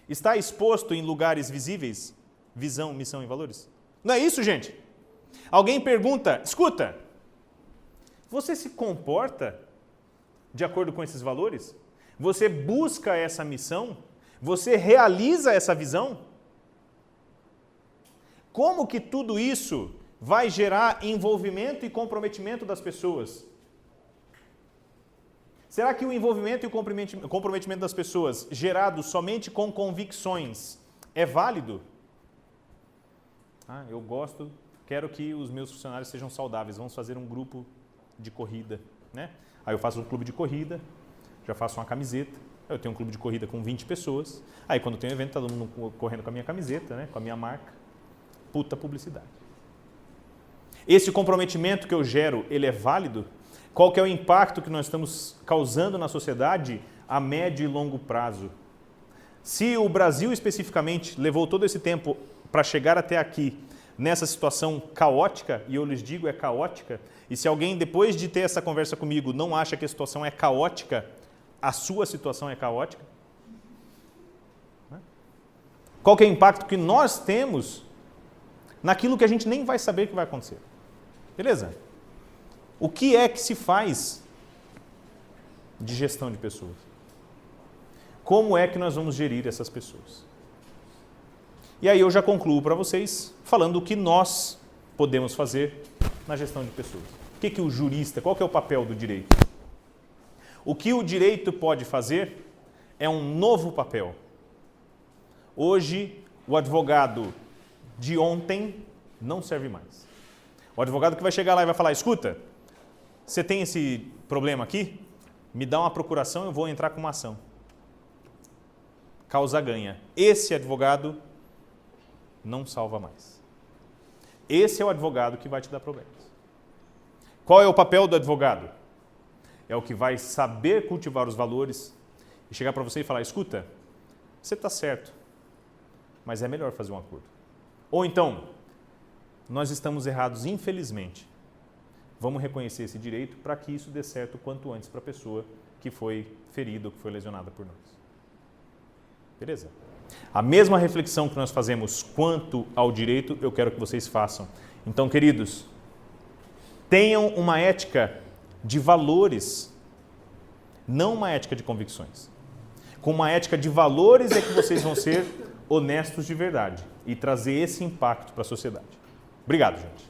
Está exposto em lugares visíveis visão, missão e valores? Não é isso, gente? Alguém pergunta, escuta, você se comporta de acordo com esses valores? Você busca essa missão? Você realiza essa visão? Como que tudo isso vai gerar envolvimento e comprometimento das pessoas? Será que o envolvimento e o comprometimento das pessoas gerado somente com convicções é válido? Ah, eu gosto, quero que os meus funcionários sejam saudáveis, vamos fazer um grupo de corrida, né? Aí eu faço um clube de corrida, já faço uma camiseta, eu tenho um clube de corrida com 20 pessoas, aí quando tem um evento, tá todo mundo correndo com a minha camiseta, né? Com a minha marca, puta publicidade. Esse comprometimento que eu gero, ele é válido? Qual que é o impacto que nós estamos causando na sociedade a médio e longo prazo? Se o Brasil especificamente levou todo esse tempo para chegar até aqui, nessa situação caótica, e eu lhes digo é caótica, e se alguém depois de ter essa conversa comigo não acha que a situação é caótica, a sua situação é caótica? Qual que é o impacto que nós temos naquilo que a gente nem vai saber que vai acontecer? Beleza? O que é que se faz de gestão de pessoas? Como é que nós vamos gerir essas pessoas? E aí eu já concluo para vocês falando o que nós podemos fazer na gestão de pessoas. O que o jurista, qual que é o papel do direito? O que o direito pode fazer é um novo papel. Hoje, o advogado de ontem não serve mais. O advogado que vai chegar lá e vai falar, escuta, você tem esse problema aqui? Me dá uma procuração, eu vou entrar com uma ação. Causa ganha. Esse advogado não salva mais. Esse é o advogado que vai te dar problemas. Qual é o papel do advogado? É o que vai saber cultivar os valores e chegar para você e falar, escuta, você está certo, mas é melhor fazer um acordo. Ou então, nós estamos errados, infelizmente. Vamos reconhecer esse direito para que isso dê certo o quanto antes para a pessoa que foi ferida ou que foi lesionada por nós. Beleza? A mesma reflexão que nós fazemos quanto ao direito, eu quero que vocês façam. Então, queridos, tenham uma ética de valores, não uma ética de convicções. Com uma ética de valores é que vocês vão ser honestos de verdade e trazer esse impacto para a sociedade. Obrigado, gente.